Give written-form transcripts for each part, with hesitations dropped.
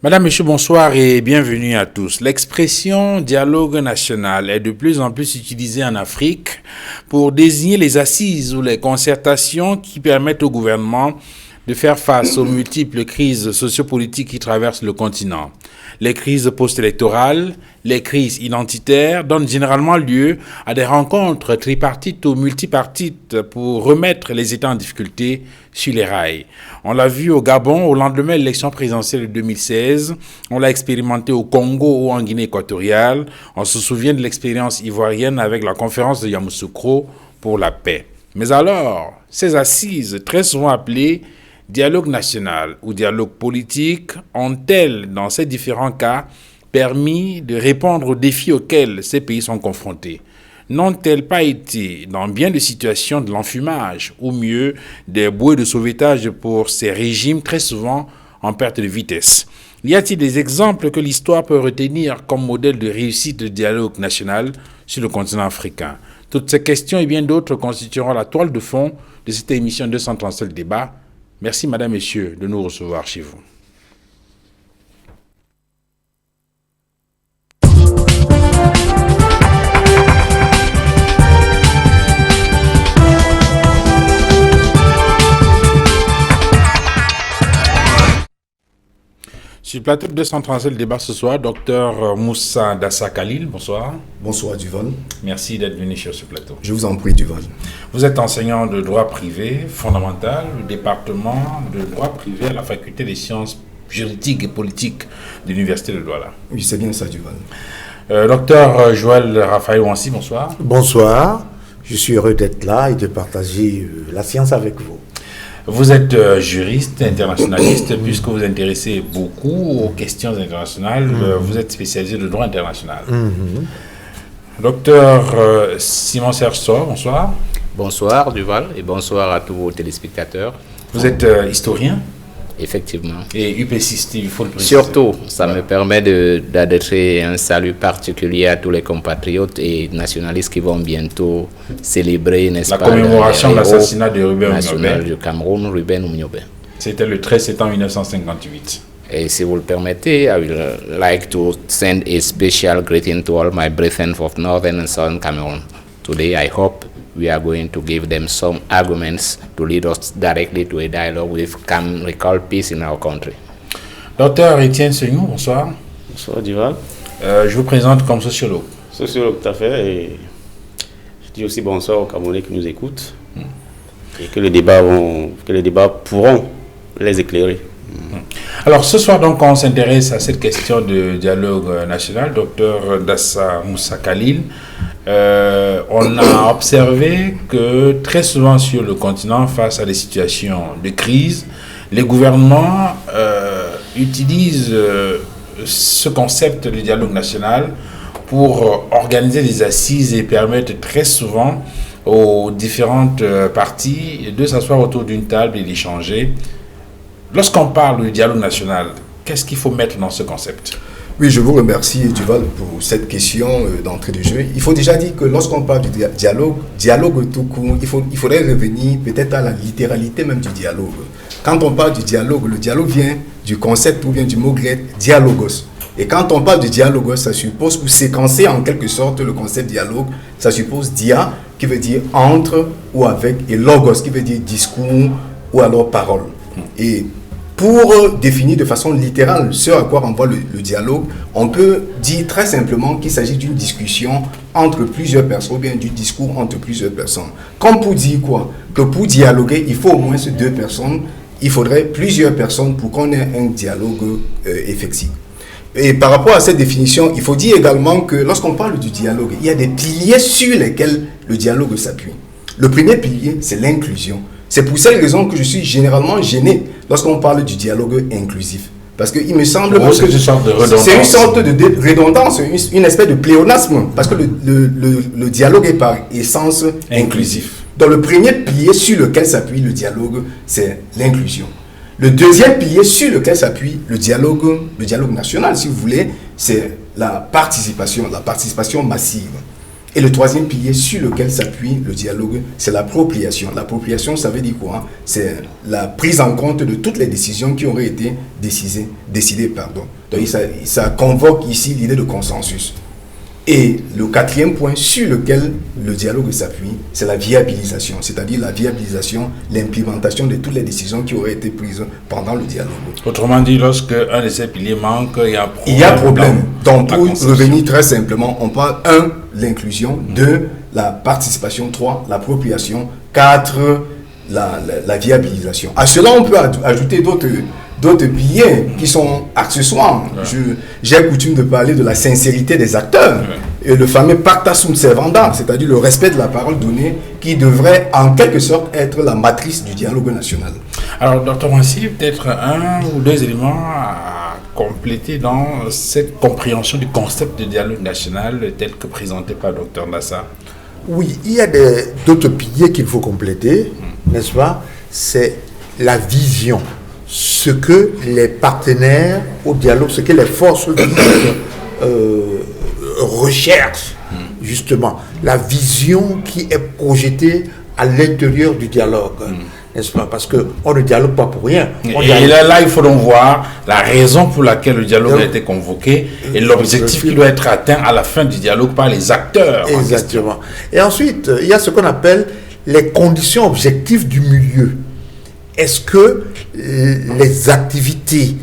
Madame, Monsieur, bonsoir et bienvenue à tous. L'expression dialogue national est de plus en plus utilisée en Afrique pour désigner les assises ou les concertations qui permettent au gouvernement de faire face aux multiples crises sociopolitiques qui traversent le continent. Les crises post-électorales, les crises identitaires donnent généralement lieu à des rencontres tripartites ou multipartites pour remettre les États en difficulté sur les rails. On l'a vu au Gabon au lendemain de l'élection présidentielle de 2016, on l'a expérimenté au Congo ou en Guinée équatoriale, on se souvient de l'expérience ivoirienne avec la conférence de Yamoussoukro pour la paix. Mais alors, ces assises, très souvent appelées dialogue national ou dialogue politique, ont-elles, dans ces différents cas, permis de répondre aux défis auxquels ces pays sont confrontés? N'ont-elles pas été, dans bien de situations, de l'enfumage, ou mieux, des bouées de sauvetage pour ces régimes très souvent en perte de vitesse? Y a-t-il des exemples que l'histoire peut retenir comme modèle de réussite de dialogue national sur le continent africain? Toutes ces questions et bien d'autres constitueront la toile de fond de cette émission 237 débat. Merci, Madame, Messieurs, de nous recevoir chez vous. Sur le plateau de 237 le débat ce soir, Dr Moussa Dassa Khalil, bonsoir. Bonsoir Duval. Merci d'être venu sur ce plateau. Je vous en prie Duval. Vous êtes enseignant de droit privé fondamental au département de droit privé à la faculté des sciences juridiques et politiques de l'université de Douala. Oui, c'est bien ça Duval. Docteur Joël Raphaël Ouansi, bonsoir. Bonsoir, je suis heureux d'être là et de partager la science avec vous. Vous êtes juriste, internationaliste, puisque vous vous intéressez beaucoup aux questions internationales. Vous êtes spécialisé de droit international. Docteur Simon Serge Sor, bonsoir. Bonsoir Duval et bonsoir à tous vos téléspectateurs. Vous êtes historien? Effectivement. Et UPCiste, il faut le préciser. Surtout, ça me permet d'adresser un salut particulier à tous les compatriotes et nationalistes qui vont bientôt célébrer, n'est-ce pas, la commémoration de l'assassinat de Ruben national du Cameroun, Ruben Oumniobé. C'était le 13 septembre 1958. Et si vous le permettez, I would like to send a special greeting to all my brethren of Northern and Southern Cameroon. Today, I hope we are going to give them some arguments to lead us directly to a dialogue which can recall peace in our country. Docteur Étienne Seignou, bonsoir. Bonsoir Duval. Je vous présente comme sociologue. Sociologue, tout à fait. Et je dis aussi bonsoir aux Camerounais qui nous écoutent. Et que les débats pourront les éclairer. Alors ce soir donc on s'intéresse à cette question de dialogue national. Docteur Dassa Moussa Khalil, on a observé que très souvent sur le continent, face à des situations de crise, les gouvernements utilisent ce concept de dialogue national pour organiser des assises et permettre très souvent aux différentes parties de s'asseoir autour d'une table et d'échanger. Lorsqu'on parle du dialogue national, qu'est-ce qu'il faut mettre dans ce concept? Oui, je vous remercie Duval pour cette question d'entrée de jeu. Il faut déjà dire que lorsqu'on parle du dialogue tout court, il faudrait revenir peut-être à la littéralité même du dialogue. Quand on parle du dialogue, le dialogue vient du concept ou bien du mot grec dialogos. Et quand on parle de dialogos, ça suppose, pour séquencer en quelque sorte le concept dialogue, ça suppose dia qui veut dire entre ou avec et logos qui veut dire discours ou alors parole. Et pour définir de façon littérale ce à quoi renvoie le dialogue, on peut dire très simplement qu'il s'agit d'une discussion entre plusieurs personnes ou bien du discours entre plusieurs personnes. Comme pour dire quoi? Que pour dialoguer, il faut au moins ces deux personnes, il faudrait plusieurs personnes pour qu'on ait un dialogue effectif. Et par rapport à cette définition, il faut dire également que lorsqu'on parle du dialogue, il y a des piliers sur lesquels le dialogue s'appuie. Le premier pilier, c'est l'inclusion. C'est pour cette raison que je suis généralement gêné lorsqu'on parle du dialogue inclusif. Parce qu'il me semble que c'est une sorte de redondance. C'est une sorte de redondance, une espèce de pléonasme. Parce que le dialogue est par essence inclusif. Donc le premier pilier sur lequel s'appuie le dialogue, c'est l'inclusion. Le deuxième pilier sur lequel s'appuie le dialogue national, si vous voulez, c'est la participation massive. Et le troisième pilier sur lequel s'appuie le dialogue, c'est l'appropriation. L'appropriation, ça veut dire quoi? C'est la prise en compte de toutes les décisions qui auraient été décidées Donc ça convoque ici l'idée de consensus. Et le quatrième point sur lequel le dialogue s'appuie, c'est la viabilisation, c'est-à-dire la viabilisation, l'implémentation de toutes les décisions qui auraient été prises pendant le dialogue. Autrement dit, lorsque un de ces piliers manque, il y a un problème. Il y a problème. Donc, pour revenir très simplement, on parle 1, l'inclusion, 2, la participation, 3, l'appropriation, 4, la viabilisation. À cela, on peut ajouter d'autres piliers qui sont accessoires. J'ai coutume de parler de la sincérité des acteurs et le fameux pacta sunt servanda, c'est-à-dire le respect de la parole donnée qui devrait en quelque sorte être la matrice du dialogue national. Alors, Dr. Mansi, peut-être un ou deux éléments à compléter dans cette compréhension du concept de dialogue national tel que présenté par Dr. Ndassa. Oui, il y a d'autres piliers qu'il faut compléter, n'est-ce pas? C'est la vision, ce que les partenaires au dialogue, ce que les forces recherchent, justement, la vision qui est projetée à l'intérieur du dialogue, n'est-ce pas? Parce qu'on ne dialogue pas pour rien. Et là, il faut donc voir la raison pour laquelle le dialogue a été convoqué et l'objectif qui doit être atteint à la fin du dialogue par les acteurs. Exactement. Et ensuite, il y a ce qu'on appelle les conditions objectives du milieu. Est-ce que les activités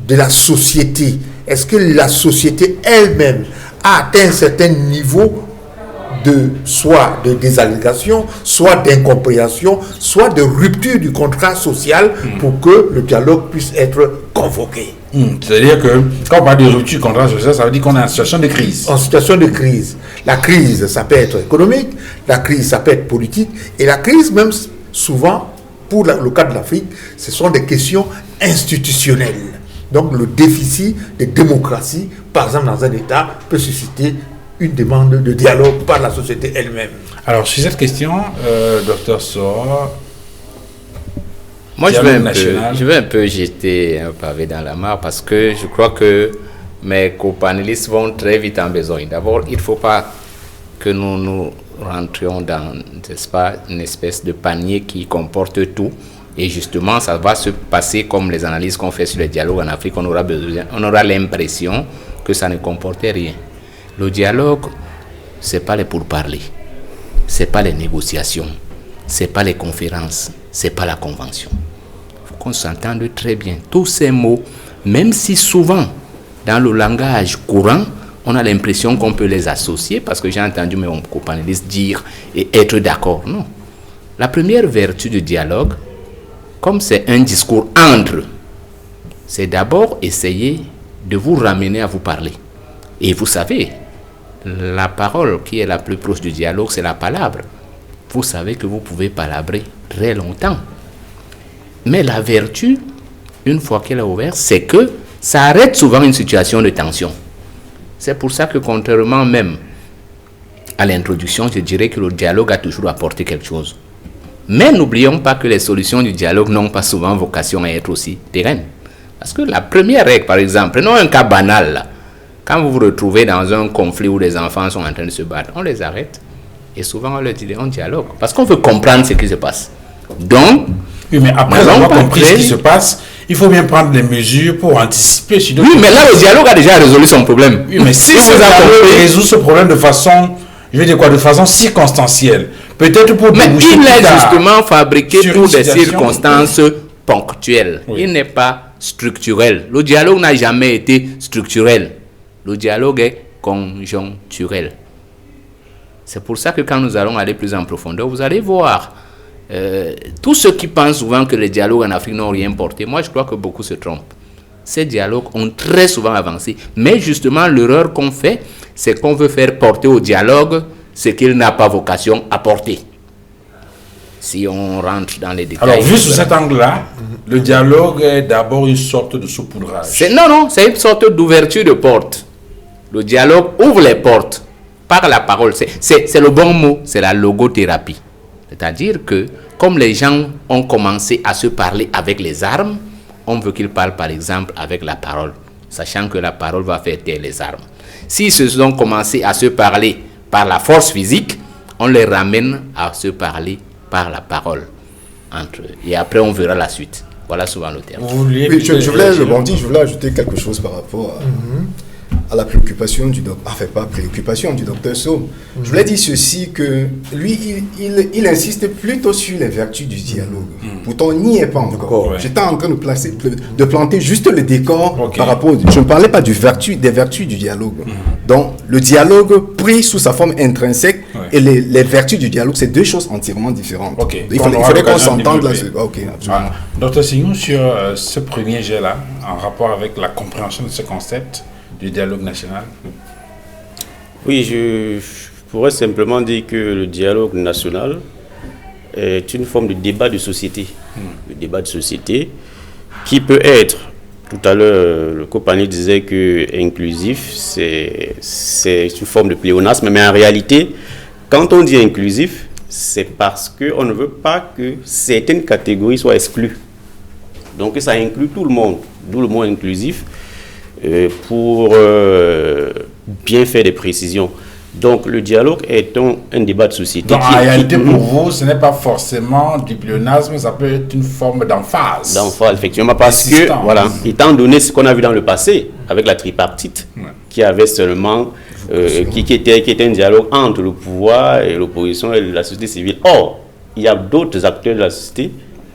de la société, est-ce que la société elle-même a atteint un certain niveau soit de désallégation, soit d'incompréhension, soit de rupture du contrat social pour que le dialogue puisse être convoqué. C'est-à-dire que quand on parle de rupture du contrat social, ça veut dire qu'on est en situation de crise. En situation de crise. La crise, ça peut être économique, la crise, ça peut être politique, et la crise, même souvent, pour le cas de l'Afrique, ce sont des questions institutionnelles. Donc le déficit de démocratie, par exemple dans un État, peut susciter une demande de dialogue par la société elle-même. Alors sur cette question, Dr. Sor, moi je vais un peu jeter un pavé dans la mare parce que je crois que mes copanélistes vont très vite en besoin. D'abord, il ne faut pas que nous rentrions dans, n'est-ce pas, une espèce de panier qui comporte tout. Et justement, ça va se passer comme les analyses qu'on fait sur le dialogue en Afrique. On aura l'impression que ça ne comportait rien. Le dialogue, ce n'est pas les pourparlers, ce n'est pas les négociations, ce n'est pas les conférences, ce n'est pas la convention. Il faut qu'on s'entende très bien. Tous ces mots, même si souvent, dans le langage courant, on a l'impression qu'on peut les associer, parce que j'ai entendu mes copanélistes dire et être d'accord. Non. La première vertu du dialogue, comme c'est un discours entre, c'est d'abord essayer de vous ramener à vous parler. Et vous savez, la parole qui est la plus proche du dialogue, c'est la palabre. Vous savez que vous pouvez palabrer très longtemps. Mais la vertu, une fois qu'elle est ouverte, c'est que ça arrête souvent une situation de tension. C'est pour ça que contrairement même à l'introduction, je dirais que le dialogue a toujours apporté quelque chose. Mais n'oublions pas que les solutions du dialogue n'ont pas souvent vocation à être aussi pérennes. Parce que la première règle, par exemple, prenons un cas banal là. Quand vous vous retrouvez dans un conflit où les enfants sont en train de se battre, on les arrête. Et souvent, on leur dit, on dialogue. Parce qu'on veut comprendre ce qui se passe. Donc, oui, mais après avoir compris ce qui se passe, il faut bien prendre des mesures pour anticiper. Oui, mais là, le dialogue a déjà résolu son problème. Oui, mais si vous avez résolu ce problème de façon, je vais dire quoi, de façon circonstancielle, peut-être pour... Mais il est justement fabriqué pour des circonstances ponctuelles. Oui. Il n'est pas structurel. Le dialogue n'a jamais été structurel. Le dialogue est conjoncturel. C'est pour ça que quand nous allons aller plus en profondeur, vous allez voir tous ceux qui pensent souvent que les dialogues en Afrique n'ont rien porté. Moi, je crois que beaucoup se trompent. Ces dialogues ont très souvent avancé. Mais justement, l'erreur qu'on fait, c'est qu'on veut faire porter au dialogue ce qu'il n'a pas vocation à porter. Si on rentre dans les détails... Alors, vu sous cet angle-là, le dialogue est d'abord une sorte de saupoudrage. Non, c'est une sorte d'ouverture de porte. Le dialogue ouvre les portes par la parole. C'est le bon mot, c'est la logothérapie. C'est-à-dire que, comme les gens ont commencé à se parler avec les armes, on veut qu'ils parlent par exemple avec la parole, sachant que la parole va faire taire les armes. S'ils se sont commencé à se parler par la force physique, on les ramène à se parler par la parole entre eux. Et après, on verra la suite. Voilà souvent le terme. Oui, je voulais ajouter quelque chose par rapport à la préoccupation du docteur, enfin pas préoccupation du docteur Sow. Je voulais dire ceci, que lui, il insiste plutôt sur les vertus du dialogue. Pourtant, on n'y est pas encore. J'étais en train de planter juste le décor par rapport. Je ne parlais pas des vertus du dialogue. Donc, le dialogue pris sous sa forme intrinsèque et les vertus du dialogue, c'est deux choses entièrement différentes. Il faudrait qu'on s'entende là. Absolument. Docteur Signou, sur ce premier jet-là, en rapport avec la compréhension de ce concept du dialogue national. Oui, je pourrais simplement dire que le dialogue national est une forme de débat de société. Le débat de société qui peut être, tout à l'heure, le compagnie disait que inclusif, c'est une forme de pléonasme, mais en réalité, quand on dit inclusif, c'est parce qu'on ne veut pas que certaines catégories soient exclues. Donc ça inclut tout le monde, d'où le mot inclusif. Pour bien faire des précisions. Donc, le dialogue est un débat de société. Donc, en réalité, pour vous, ce n'est pas forcément du pléonasme, ça peut être une forme d'emphase. D'emphase, effectivement, parce que, voilà, étant donné ce qu'on a vu dans le passé, avec la tripartite, qui avait seulement, qui était un dialogue entre le pouvoir et l'opposition et la société civile. Or, il y a d'autres acteurs de la société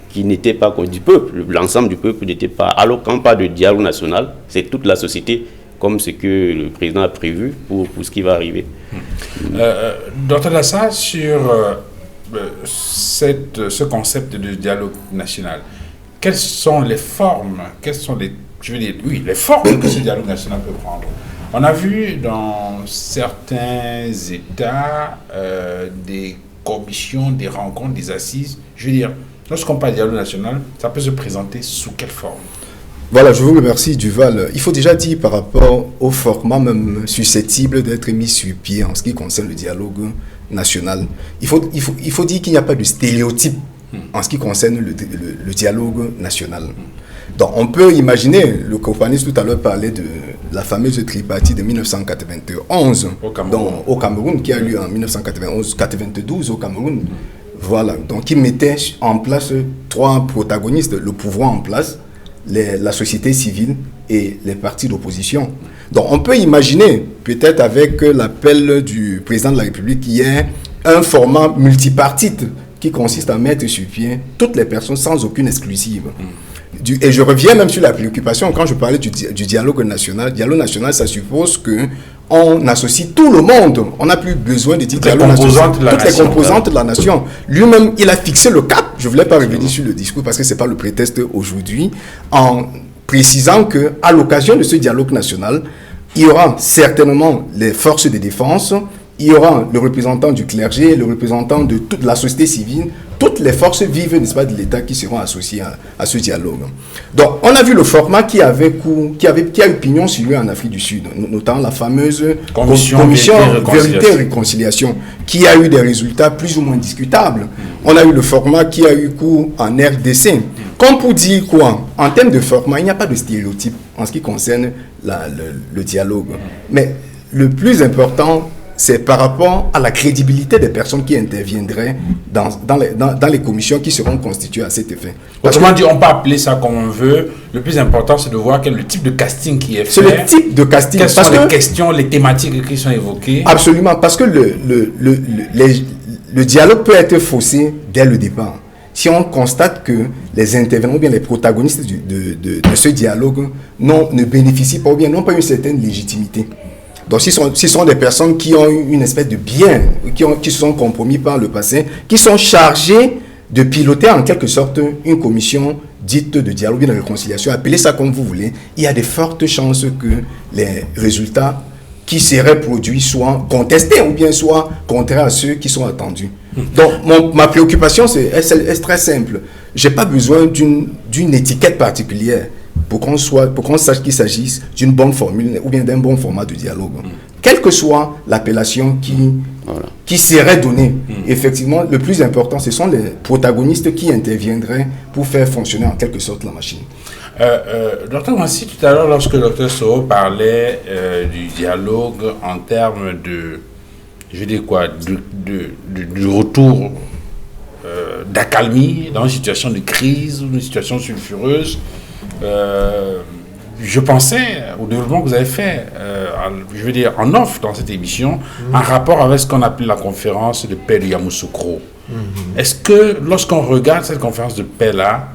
qui n'étaient pas du peuple, l'ensemble du peuple n'était pas. Alors quand on parle de dialogue national, c'est toute la société, comme ce que le président a prévu pour ce qui va arriver. Docteur Lassa, sur ce concept de dialogue national, quelles sont les formes, les formes que ce dialogue national peut prendre? On a vu dans certains États des commissions, des rencontres, des assises, lorsqu'on parle de dialogue national, ça peut se présenter sous quelle forme? Voilà, je vous remercie, Duval. Il faut déjà dire par rapport au format même susceptible d'être mis sur pied en ce qui concerne le dialogue national. Il faut dire qu'il n'y a pas de stéréotype en ce qui concerne le dialogue national. Donc on peut imaginer, le copaniste tout à l'heure parlait de la fameuse tripartite de 1991 au Cameroun, qui a lieu en 1991-92 au Cameroun. Voilà, donc il mettait en place trois protagonistes, le pouvoir en place, la société civile et les partis d'opposition. Donc on peut imaginer, peut-être avec l'appel du président de la République, qu'il y ait un format multipartite qui consiste à mettre sur pied toutes les personnes sans aucune exclusive. Et je reviens même sur la préoccupation, quand je parlais du dialogue national. Dialogue national, ça suppose qu'on associe tout le monde. On n'a plus besoin de dire dialogue national. Toutes les composantes de la nation. Lui-même, il a fixé le cap. Je ne voulais pas revenir sur le discours parce que ce n'est pas le prétexte aujourd'hui, en précisant qu'à l'occasion de ce dialogue national, il y aura certainement les forces de défense, il y aura le représentant du clergé, le représentant de toute la société civile, toutes les forces vives, n'est-ce pas, de l'État qui seront associées à ce dialogue. Donc, on a vu le format qui a eu pignon sur lui en Afrique du Sud, notamment la fameuse Commission Vérité et Réconciliation, qui a eu des résultats plus ou moins discutables. On a eu le format qui a eu cours en RDC. Comme pour dire quoi, en termes de format, il n'y a pas de stéréotype en ce qui concerne le dialogue. Mais le plus important, c'est par rapport à la crédibilité des personnes qui interviendraient dans les commissions qui seront constituées à cet effet. Autrement dit, on peut appeler ça comme on veut. Le plus important, c'est de voir quel est le type de casting qui est fait. C'est le type de casting. Quelles sont les questions, les thématiques qui sont évoquées? Absolument, parce que le dialogue peut être faussé dès le départ. Si on constate que les intervenants ou bien les protagonistes de ce dialogue ne bénéficient pas ou bien n'ont pas une certaine légitimité. Donc, ce sont des personnes qui ont une espèce de bien, qui se sont compromis par le passé, qui sont chargées de piloter en quelque sorte une commission dite de dialogue et de réconciliation, appelez ça comme vous voulez, il y a de fortes chances que les résultats qui seraient produits soient contestés ou bien soient contraires à ceux qui sont attendus. Donc, ma préoccupation, c'est très simple. Je n'ai pas besoin d'une étiquette particulière pour qu'on sache qu'il s'agisse d'une bonne formule ou bien d'un bon format de dialogue. Quelle que soit l'appellation qui serait donnée, effectivement, le plus important, ce sont les protagonistes qui interviendraient pour faire fonctionner en quelque sorte la machine. Docteur Massi, tout à l'heure, lorsque le docteur Sow parlait du dialogue en termes du retour d'accalmie dans une situation de crise ou une situation sulfureuse. Je pensais au développement que vous avez fait, en off dans cette émission, en rapport avec ce qu'on appelle la conférence de paix de Yamoussoukro. Est-ce que lorsqu'on regarde cette conférence de paix-là,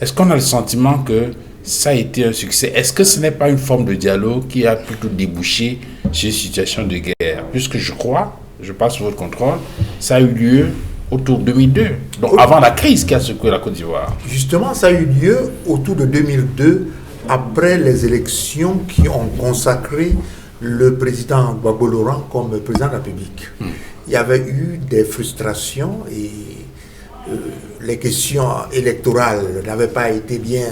est-ce qu'on a le sentiment que ça a été un succès? Est-ce que ce n'est pas une forme de dialogue qui a plutôt débouché sur une situation de guerre? Puisque je passe sous votre contrôle, ça a eu lieu autour de 2002, donc avant la crise qui a secoué la Côte d'Ivoire. Justement, ça a eu lieu autour de 2002, après les élections qui ont consacré le président Gbagbo Laurent comme président de la République. Il y avait eu des frustrations et les questions électorales n'avaient pas été bien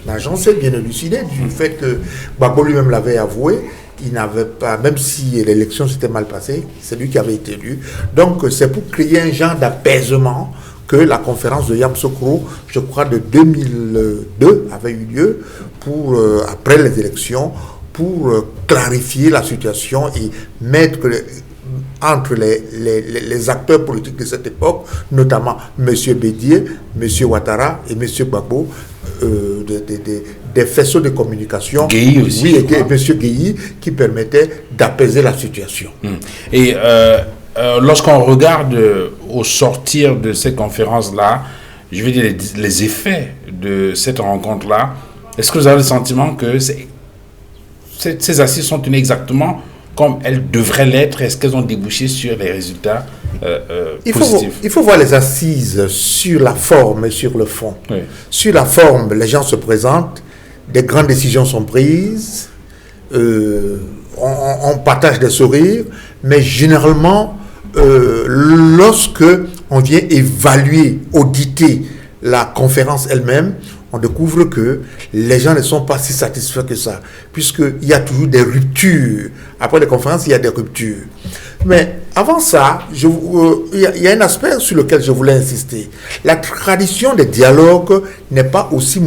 agencées, bien élucidées, du fait que Gbagbo lui-même l'avait avoué. Il n'avait pas, même si l'élection s'était mal passée, c'est lui qui avait été élu. Donc c'est pour créer un genre d'apaisement que la conférence de Yamoussoukro, je crois de 2002, avait eu lieu après les élections, pour clarifier la situation et mettre entre les acteurs politiques de cette époque, notamment M. Bédié, M. Ouattara et M. Gbagbo, des faisceaux de communication, Guéhi aussi, oui, et M. Guéhi, qui permettaient d'apaiser la situation. Et lorsqu'on regarde au sortir de cette conférence-là, je veux dire les effets de cette rencontre-là, est-ce que vous avez le sentiment que ces assises sont tenues exactement comme elles devraient l'être? Est-ce qu'elles ont débouché sur les résultats positifs? Il faut voir les assises sur la forme et sur le fond. Oui. Sur la forme, les gens se présentent, des grandes décisions sont prises, on partage des sourires, mais généralement, lorsque on vient évaluer, auditer la conférence elle-même, on découvre que les gens ne sont pas si satisfaits que ça, puisqu'il y a toujours des ruptures. Après les conférences, il y a des ruptures. Mais avant ça, il y a un aspect sur lequel je voulais insister. La tradition des dialogues n'est pas aussi...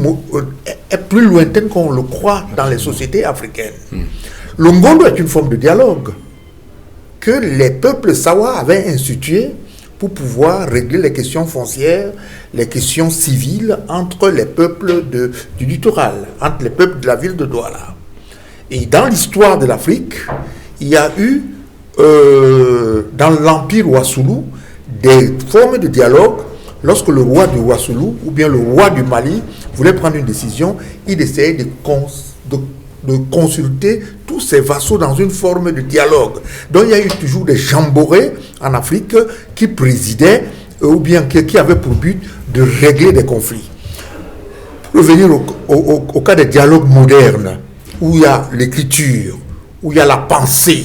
est plus lointaine qu'on le croit dans les sociétés africaines. Le Ngondo est une forme de dialogue que les peuples Sawa avaient institué pour pouvoir régler les questions foncières, les questions civiles entre les peuples du littoral, entre les peuples de la ville de Douala. Et dans l'histoire de l'Afrique, il y a eu, dans l'Empire Ouassoulou, des formes de dialogue. Lorsque le roi du Ouassoulou, ou bien le roi du Mali, voulait prendre une décision, il essayait de consulter tous ses vassaux dans une forme de dialogue. Donc il y a eu toujours des jamborées en Afrique qui présidaient ou bien qui avaient pour but de régler des conflits. Pour revenir au cas des dialogues modernes, où il y a l'écriture, où il y a la pensée,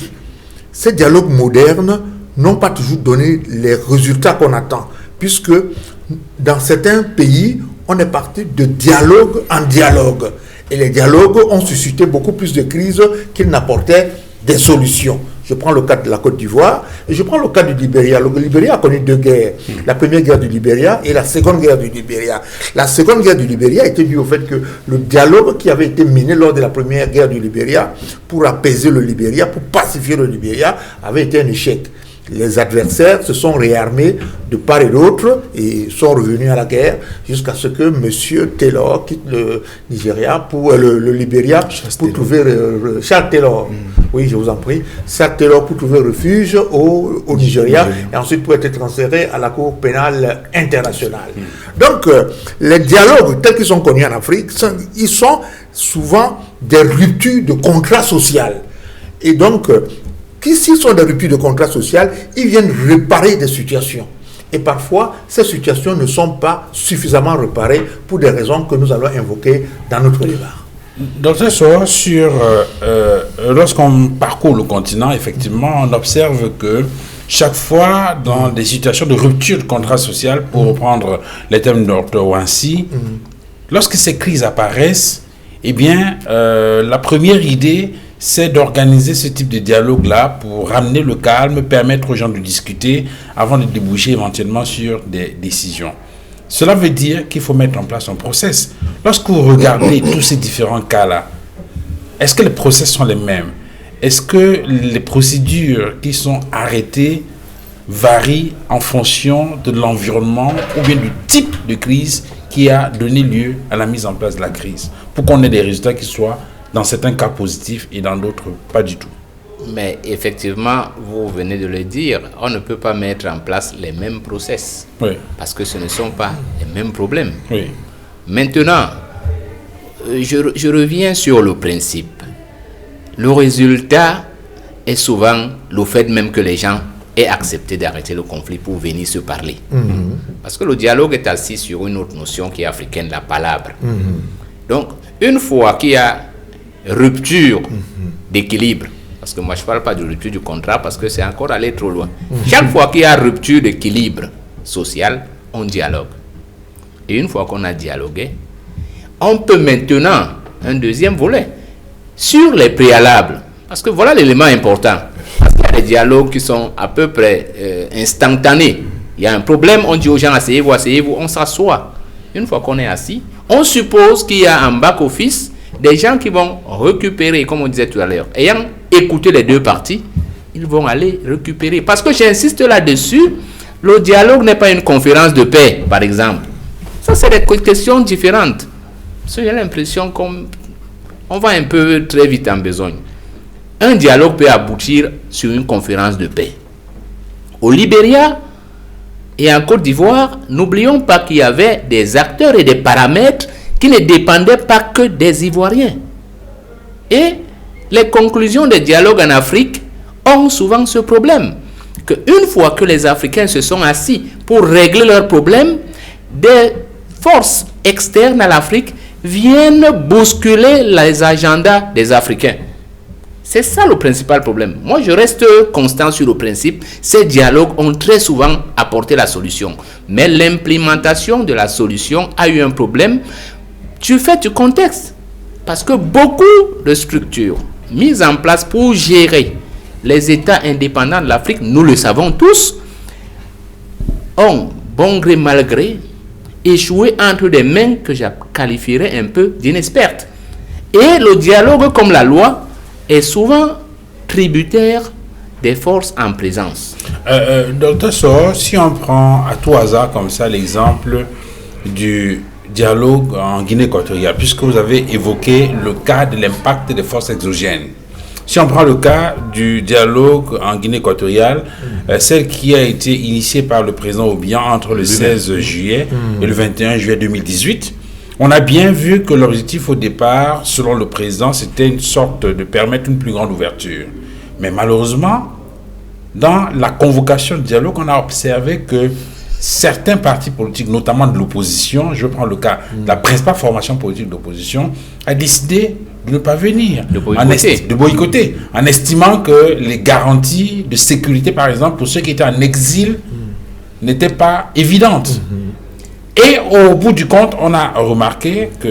ces dialogues modernes n'ont pas toujours donné les résultats qu'on attend, puisque dans certains pays, on est parti de dialogue en dialogue. Et les dialogues ont suscité beaucoup plus de crises qu'ils n'apportaient des solutions. Je prends le cas de la Côte d'Ivoire et je prends le cas du Libéria. Le Libéria a connu deux guerres. La première guerre du Libéria et la seconde guerre du Libéria. La seconde guerre du Libéria était due au fait que le dialogue qui avait été mené lors de la première guerre du Libéria pour apaiser le Libéria, pour pacifier le Libéria, avait été un échec. Les adversaires se sont réarmés de part et d'autre et sont revenus à la guerre jusqu'à ce que M. Taylor quitte le Nigeria pour le Libéria pour trouver Charles Taylor. Oui, je vous en prie. Charles Taylor pour trouver refuge au Nigeria et ensuite pour être transféré à la Cour pénale internationale. Donc, les dialogues tels qu'ils sont connus en Afrique, ils sont souvent des ruptures de contrat social. Et donc, s'ils sont des ruptures de contrat social, ils viennent réparer des situations. Et parfois, ces situations ne sont pas suffisamment réparées pour des raisons que nous allons invoquer dans notre débat. Docteur Soa, lorsqu'on parcourt le continent, effectivement, on observe que chaque fois, dans des situations de rupture de contrat social, pour reprendre les termes de Dr. Wansi, lorsque ces crises apparaissent, eh bien, la première idée, c'est d'organiser ce type de dialogue-là pour ramener le calme, permettre aux gens de discuter avant de déboucher éventuellement sur des décisions. Cela veut dire qu'il faut mettre en place un process. Lorsque vous regardez tous ces différents cas-là, est-ce que les process sont les mêmes? Est-ce que les procédures qui sont arrêtées varie en fonction de l'environnement ou bien du type de crise qui a donné lieu à la mise en place de la crise, pour qu'on ait des résultats qui soient dans certains cas positifs et dans d'autres pas du tout. Mais effectivement, vous venez de le dire, on ne peut pas mettre en place les mêmes process. Oui. Parce que ce ne sont pas les mêmes problèmes. Oui. Maintenant, je reviens sur le principe. Le résultat est souvent le fait même que les gens aient accepté d'arrêter le conflit pour venir se parler. Parce que le dialogue est assis sur une autre notion qui est africaine, la palabre. Donc, une fois qu'il y a rupture d'équilibre, parce que moi je ne parle pas de rupture du contrat parce que c'est encore aller trop loin. Chaque fois qu'il y a rupture d'équilibre social, on dialogue. Et une fois qu'on a dialogué, on peut maintenant, un deuxième volet, sur les préalables. Parce que voilà l'élément important. Parce qu'il y a des dialogues qui sont à peu près instantanés. Il y a un problème, on dit aux gens, asseyez-vous, on s'assoit. Une fois qu'on est assis, on suppose qu'il y a un back-office, des gens qui vont récupérer, comme on disait tout à l'heure, ayant écouté les deux parties, ils vont aller récupérer. Parce que j'insiste là-dessus, le dialogue n'est pas une conférence de paix, par exemple. Ça, c'est des questions différentes. Parce que j'ai l'impression qu'on va un peu très vite en besogne. Un dialogue peut aboutir sur une conférence de paix. Au Libéria et en Côte d'Ivoire, n'oublions pas qu'il y avait des acteurs et des paramètres qui ne dépendaient pas que des Ivoiriens. Et les conclusions des dialogues en Afrique ont souvent ce problème. Qu'une fois que les Africains se sont assis pour régler leurs problèmes, des forces externes à l'Afrique viennent bousculer les agendas des Africains. C'est ça le principal problème. Moi, je reste constant sur le principe. Ces dialogues ont très souvent apporté la solution. Mais l'implémentation de la solution a eu un problème du fait du contexte. Parce que beaucoup de structures mises en place pour gérer les États indépendants de l'Afrique, nous le savons tous, ont, bon gré mal gré, échoué entre des mains que je qualifierais un peu d'inexpertes. Et le dialogue comme la loi est souvent tributaire des forces en présence. Docteur Soro, si on prend à tout hasard comme ça l'exemple du dialogue en Guinée équatoriale, puisque vous avez évoqué le cas de l'impact des forces exogènes. Si on prend le cas du dialogue en Guinée équatoriale, celle qui a été initiée par le président Obiang entre le 16 juillet et le 21 juillet 2018, on a bien vu que l'objectif au départ, selon le président, c'était une sorte de permettre une plus grande ouverture. Mais malheureusement, dans la convocation du dialogue, on a observé que certains partis politiques, notamment de l'opposition, je prends le cas de la principale formation politique de l'opposition, a décidé de ne pas venir, de boycotter, en estimant que les garanties de sécurité, par exemple, pour ceux qui étaient en exil, n'étaient pas évidentes. Et au bout du compte, on a remarqué que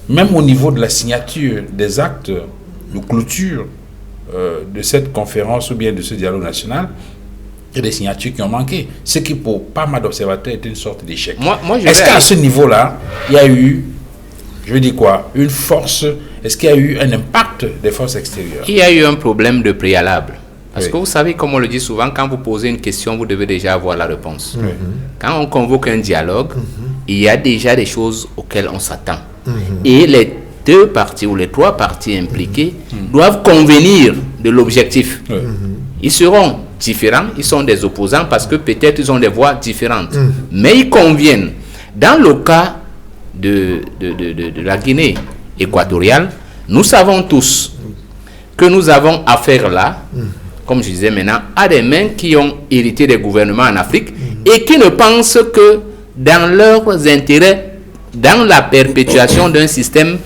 même au niveau de la signature des actes de clôture de cette conférence ou bien de ce dialogue national, il y a des signatures qui ont manqué. Ce qui, pour pas mal d'observateurs, est une sorte d'échec. Est-ce qu'à ce niveau-là, il y a eu, je veux dire quoi, une force, est-ce qu'il y a eu un impact des forces extérieures? Il y a eu un problème de préalable. Parce que vous savez, comme on le dit souvent, quand vous posez une question, vous devez déjà avoir la réponse. Quand on convoque un dialogue, il y a déjà des choses auxquelles on s'attend. Et les deux parties ou les trois parties impliquées doivent convenir de l'objectif. Ils seront différents, ils sont des opposants parce que peut-être ils ont des voix différentes. Mais ils conviennent. Dans le cas de la Guinée équatoriale, nous savons tous que nous avons affaire là, comme je disais maintenant, à des mains qui ont hérité des gouvernements en Afrique et qui ne pensent que dans leurs intérêts, dans la perpétuation d'un système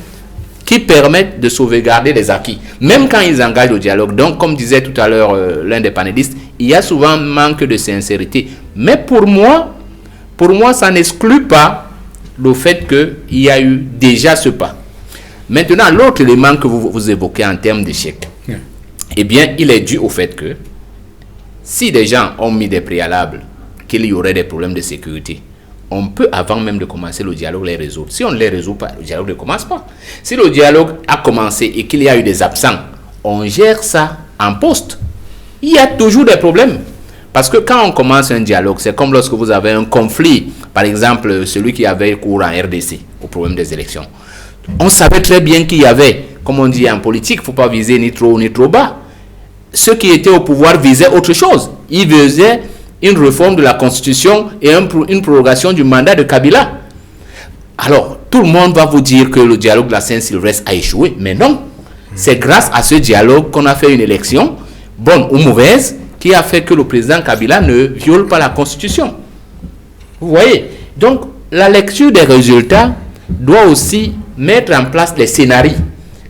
qui permet de sauvegarder les acquis, même quand ils engagent le dialogue. Donc, comme disait tout à l'heure l'un des panélistes, il y a souvent un manque de sincérité. Mais pour moi, ça n'exclut pas le fait qu'il y a eu déjà ce pas. Maintenant, l'autre élément que vous évoquez en termes d'échec, eh bien, il est dû au fait que si des gens ont mis des préalables, qu'il y aurait des problèmes de sécurité, on peut, avant même de commencer le dialogue, les résoudre. Si on ne les résout pas, le dialogue ne commence pas. Si le dialogue a commencé et qu'il y a eu des absents, on gère ça en poste. Il y a toujours des problèmes. Parce que quand on commence un dialogue, c'est comme lorsque vous avez un conflit, par exemple, celui qui avait cours en RDC, au problème des élections. On savait très bien qu'il y avait, comme on dit en politique, il ne faut pas viser ni trop haut ni trop bas. Ceux qui étaient au pouvoir visaient autre chose. Ils visaient une réforme de la Constitution et une prorogation du mandat de Kabila. Alors, tout le monde va vous dire que le dialogue de la Saint-Sylvestre a échoué, mais non. C'est grâce à ce dialogue qu'on a fait une élection, bonne ou mauvaise, qui a fait que le président Kabila ne viole pas la Constitution. Vous voyez? Donc, la lecture des résultats doit aussi mettre en place les scénarios.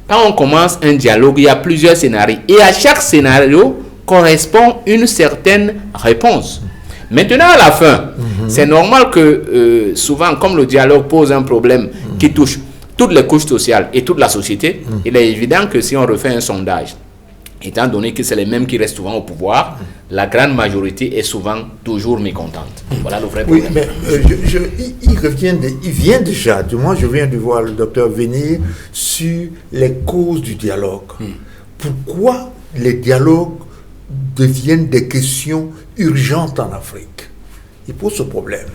Quand on commence un dialogue, il y a plusieurs scénarios. Et à chaque scénario correspond une certaine réponse. Maintenant, à la fin, c'est normal que souvent, comme le dialogue pose un problème qui touche toutes les couches sociales et toute la société, il est évident que si on refait un sondage, étant donné que c'est les mêmes qui restent souvent au pouvoir, la grande majorité est souvent toujours mécontente. Voilà le vrai problème. Oui, mais il vient déjà, du moins je viens de voir le docteur venir sur les causes du dialogue. Pourquoi les dialogues deviennent des questions urgentes en Afrique? Il pose ce problème.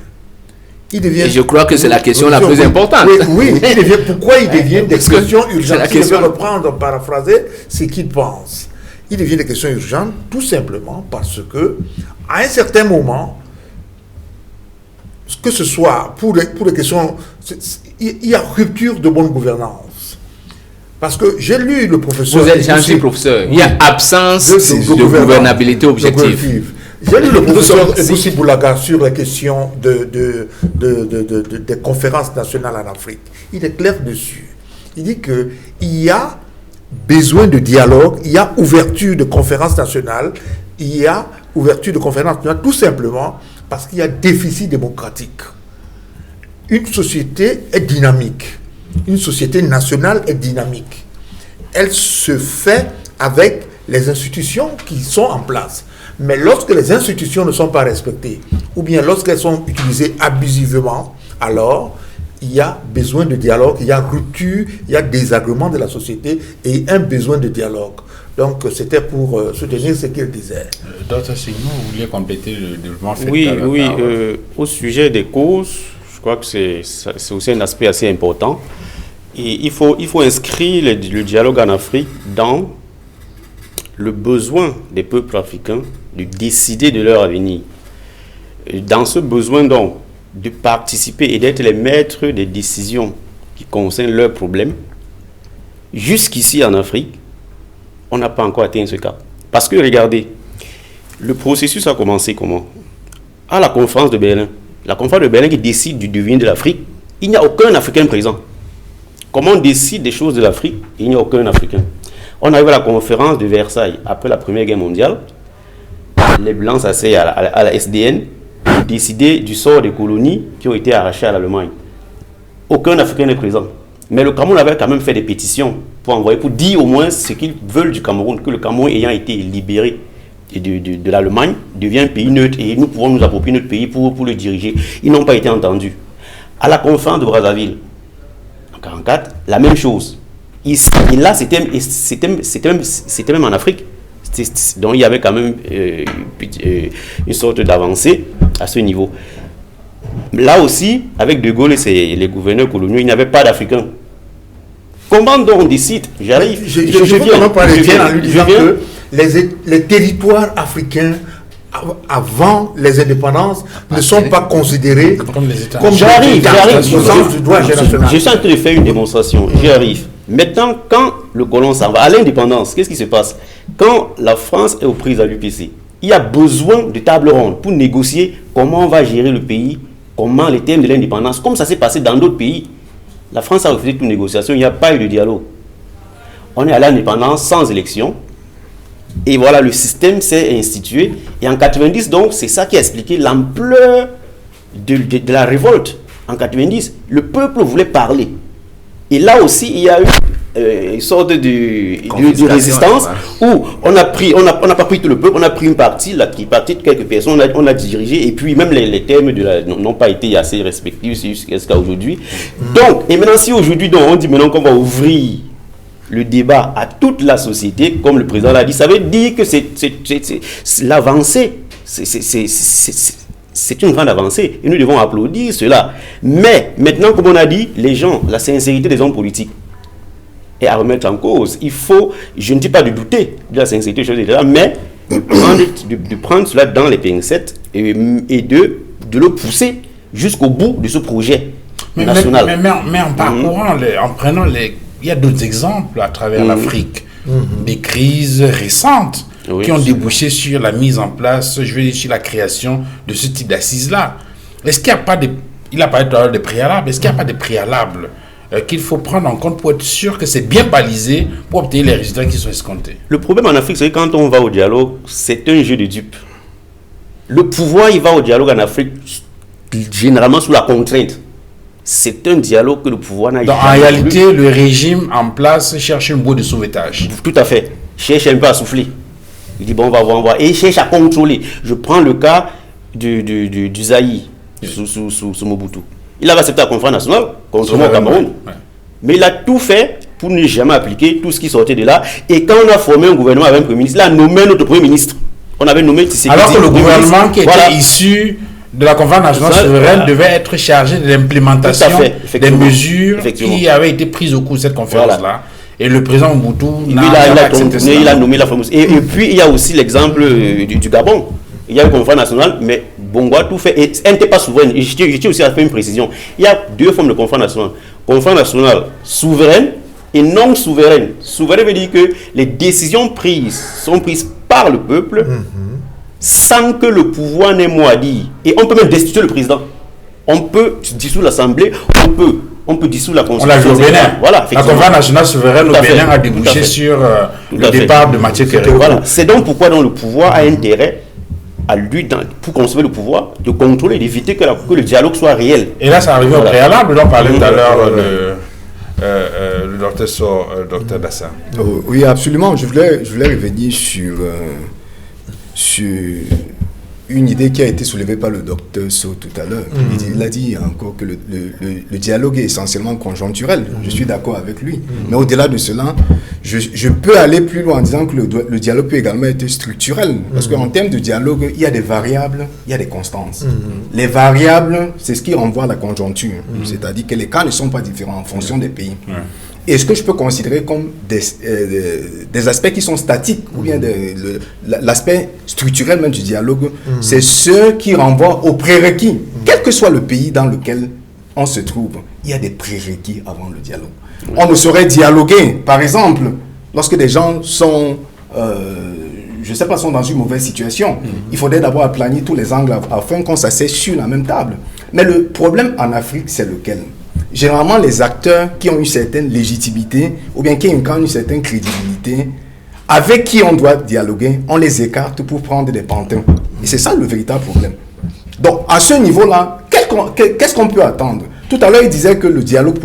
Et je crois que c'est la question la plus importante. Oui, pourquoi ils deviennent des questions urgentes? Si je vais reprendre, paraphraser ce qu'il pense. Il devient des questions urgentes tout simplement parce que, à un certain moment, que ce soit pour les questions, il y a rupture de bonne gouvernance. Parce que j'ai lu le professeur... Vous êtes gentil, professeur. Il y a absence de gouvernabilité objective. J'ai lu le professeur Boussi Boulaga sur la question des conférences nationales en Afrique. Il est clair dessus. Il dit qu'il y a besoin de dialogue, il y a ouverture de conférences nationales, tout simplement parce qu'il y a déficit démocratique. Une société est dynamique. Une société nationale est dynamique. Elle se fait avec les institutions qui sont en place. Mais lorsque les institutions ne sont pas respectées, ou bien lorsqu'elles sont utilisées abusivement, alors il y a besoin de dialogue, il y a rupture, il y a désagrément de la société et un besoin de dialogue. Donc c'était pour soutenir ce qu'il disait. Docteur Sigmund, vous vouliez compléter le développement fait? Oui, au sujet des causes, je crois que c'est aussi un aspect assez important. Et il faut inscrire le dialogue en Afrique dans le besoin des peuples africains de décider de leur avenir. Dans ce besoin donc de participer et d'être les maîtres des décisions qui concernent leurs problèmes, jusqu'ici en Afrique, on n'a pas encore atteint ce cas. Parce que regardez, le processus a commencé comment? À la conférence de Berlin. La conférence de Berlin qui décide du devenir de l'Afrique, il n'y a aucun Africain présent. Comment on décide des choses de l'Afrique? Il n'y a aucun Africain. On arrive à la conférence de Versailles, après la Première Guerre mondiale. Les Blancs s'asseyent à la SDN pour décider du sort des colonies qui ont été arrachées à l'Allemagne. Aucun Africain n'est présent. Mais le Cameroun avait quand même fait des pétitions pour dire au moins ce qu'ils veulent du Cameroun, que le Cameroun ayant été libéré de l'Allemagne devient un pays neutre et nous pouvons nous approprier notre pays pour le diriger. Ils n'ont pas été entendus. À la conférence de Brazzaville, en 1944, la même chose. Ici, et là, c'était même en Afrique. Donc, il y avait quand même une sorte d'avancée à ce niveau. Là aussi, avec De Gaulle et les gouverneurs coloniaux, il n'y avait pas d'Africains. Comment donc on décide? J'arrive. Je viens en lui disant que les territoires africains avant les indépendances ne sont pas considérés comme les États. J'arrive. Je suis en train de faire une démonstration. J'y arrive. Maintenant, quand le colon s'en va à l'indépendance, qu'est-ce qui se passe? Quand la France est aux prises à l'UPC, il y a besoin de table ronde pour négocier comment on va gérer le pays, comment les thèmes de l'indépendance, comme ça s'est passé dans d'autres pays. La France a refusé toute négociation, il n'y a pas eu de dialogue. On est à l'indépendance sans élection. Et voilà, le système s'est institué. Et en 90, donc, c'est ça qui a expliqué l'ampleur de la révolte. En 90, le peuple voulait parler. Et là aussi, il y a eu une sorte de résistance où on n'a pas pris tout le peuple, on a pris une partie, la partie de quelques personnes, on a dirigé, et puis même les thèmes n'ont pas été assez respectés jusqu'à aujourd'hui. Donc, et maintenant, si aujourd'hui, donc, on dit maintenant qu'on va ouvrir le débat à toute la société, comme le président l'a dit, ça veut dire que c'est l'avancée, c'est une grande avancée et nous devons applaudir cela. Mais maintenant, comme on a dit, les gens, la sincérité des hommes politiques est à remettre en cause. Il faut, je ne dis pas de douter de la sincérité des choses, etc., mais de prendre cela dans les pincettes et de le pousser jusqu'au bout de ce projet national. Mais en parcourant, en prenant il y a d'autres exemples à travers l'Afrique, des crises récentes qui ont débouché sur la mise en place, je veux dire, sur la création de ce type d'assises-là. Est-ce qu'il n'y a pas il a parlé tout à l'heure des préalables, est-ce qu'il n'y a pas de préalables qu'il faut prendre en compte pour être sûr que c'est bien balisé pour obtenir les résultats qui sont escomptés? Le problème en Afrique, c'est que quand on va au dialogue, c'est un jeu de dupes. Le pouvoir, il va au dialogue en Afrique généralement sous la contrainte. C'est un dialogue que le pouvoir n'a jamais voulu. En réalité, le régime en place cherche une boue de sauvetage. Tout à fait. Cherche un peu à souffler. Il dit, bon, on va voir. Et il cherche à contrôler. Je prends le cas du Zaïre, sous Mobutu. Il avait accepté la conférence nationale, contrairement au Cameroun. Ouais. Mais il a tout fait pour ne jamais appliquer tout ce qui sortait de là. Et quand on a formé un gouvernement avec un premier ministre, il a nommé notre premier ministre. On avait nommé Tshisekedi. Alors que le gouvernement qui était issu de la conférence nationale souveraine devait être chargé de l'implémentation des mesures qui avaient été prises au cours de cette conférence-là. Et le président Mobutu il a nommé la fameuse. Et puis il y a aussi l'exemple du Gabon. Il y a une conférence nationale, mais Bongo a tout fait. Et elle n'était pas souveraine. Et je tiens aussi à faire une précision. Il y a deux formes de conférence nationale. Conférence nationale souveraine et non souveraine. Souveraine veut dire que les décisions prises sont prises par le peuple sans que le pouvoir n'ait mot à dire. Et on peut même destituer le président. On peut dissoudre l'Assemblée, on peut dissoudre la Constitution. On l'a vu au Bénin. Voilà, la conférence nationale souveraine au Bénin a débouché sur le départ de Mathieu Kérékou. Voilà. C'est donc pourquoi le pouvoir a intérêt à lui, pour conserver le pouvoir, de contrôler, d'éviter que le dialogue soit réel. Et là, ça arrive au préalable, dont parlait tout à l'heure le docteur Dassa. Oui, absolument. Je voulais revenir sur une idée qui a été soulevée par le docteur So tout à l'heure. Il a dit encore que le dialogue est essentiellement conjoncturel. Je suis d'accord avec lui. Mais au-delà de cela, je peux aller plus loin en disant que le dialogue peut également être structurel. Parce qu'en termes de dialogue, il y a des variables, il y a des constances. Les variables, c'est ce qui renvoie à la conjoncture. C'est-à-dire que les cas ne sont pas différents en fonction des pays. Et ce que je peux considérer comme des aspects qui sont statiques, ou bien l'aspect structurel même du dialogue, c'est ceux qui renvoient aux prérequis. Quel que soit le pays dans lequel on se trouve, il y a des prérequis avant le dialogue. On ne saurait dialoguer, par exemple, lorsque des gens sont, je ne sais pas, sont dans une mauvaise situation. Il faudrait d'abord aplanir tous les angles afin qu'on s'asseye sur la même table. Mais le problème en Afrique, c'est lequel? Généralement, les acteurs qui ont une certaine légitimité ou bien qui incarnent une certaine crédibilité, avec qui on doit dialoguer, on les écarte pour prendre des pantins. Et c'est ça le véritable problème. Donc, à ce niveau-là, qu'est-ce qu'on peut attendre? Tout à l'heure, il disait que le dialogue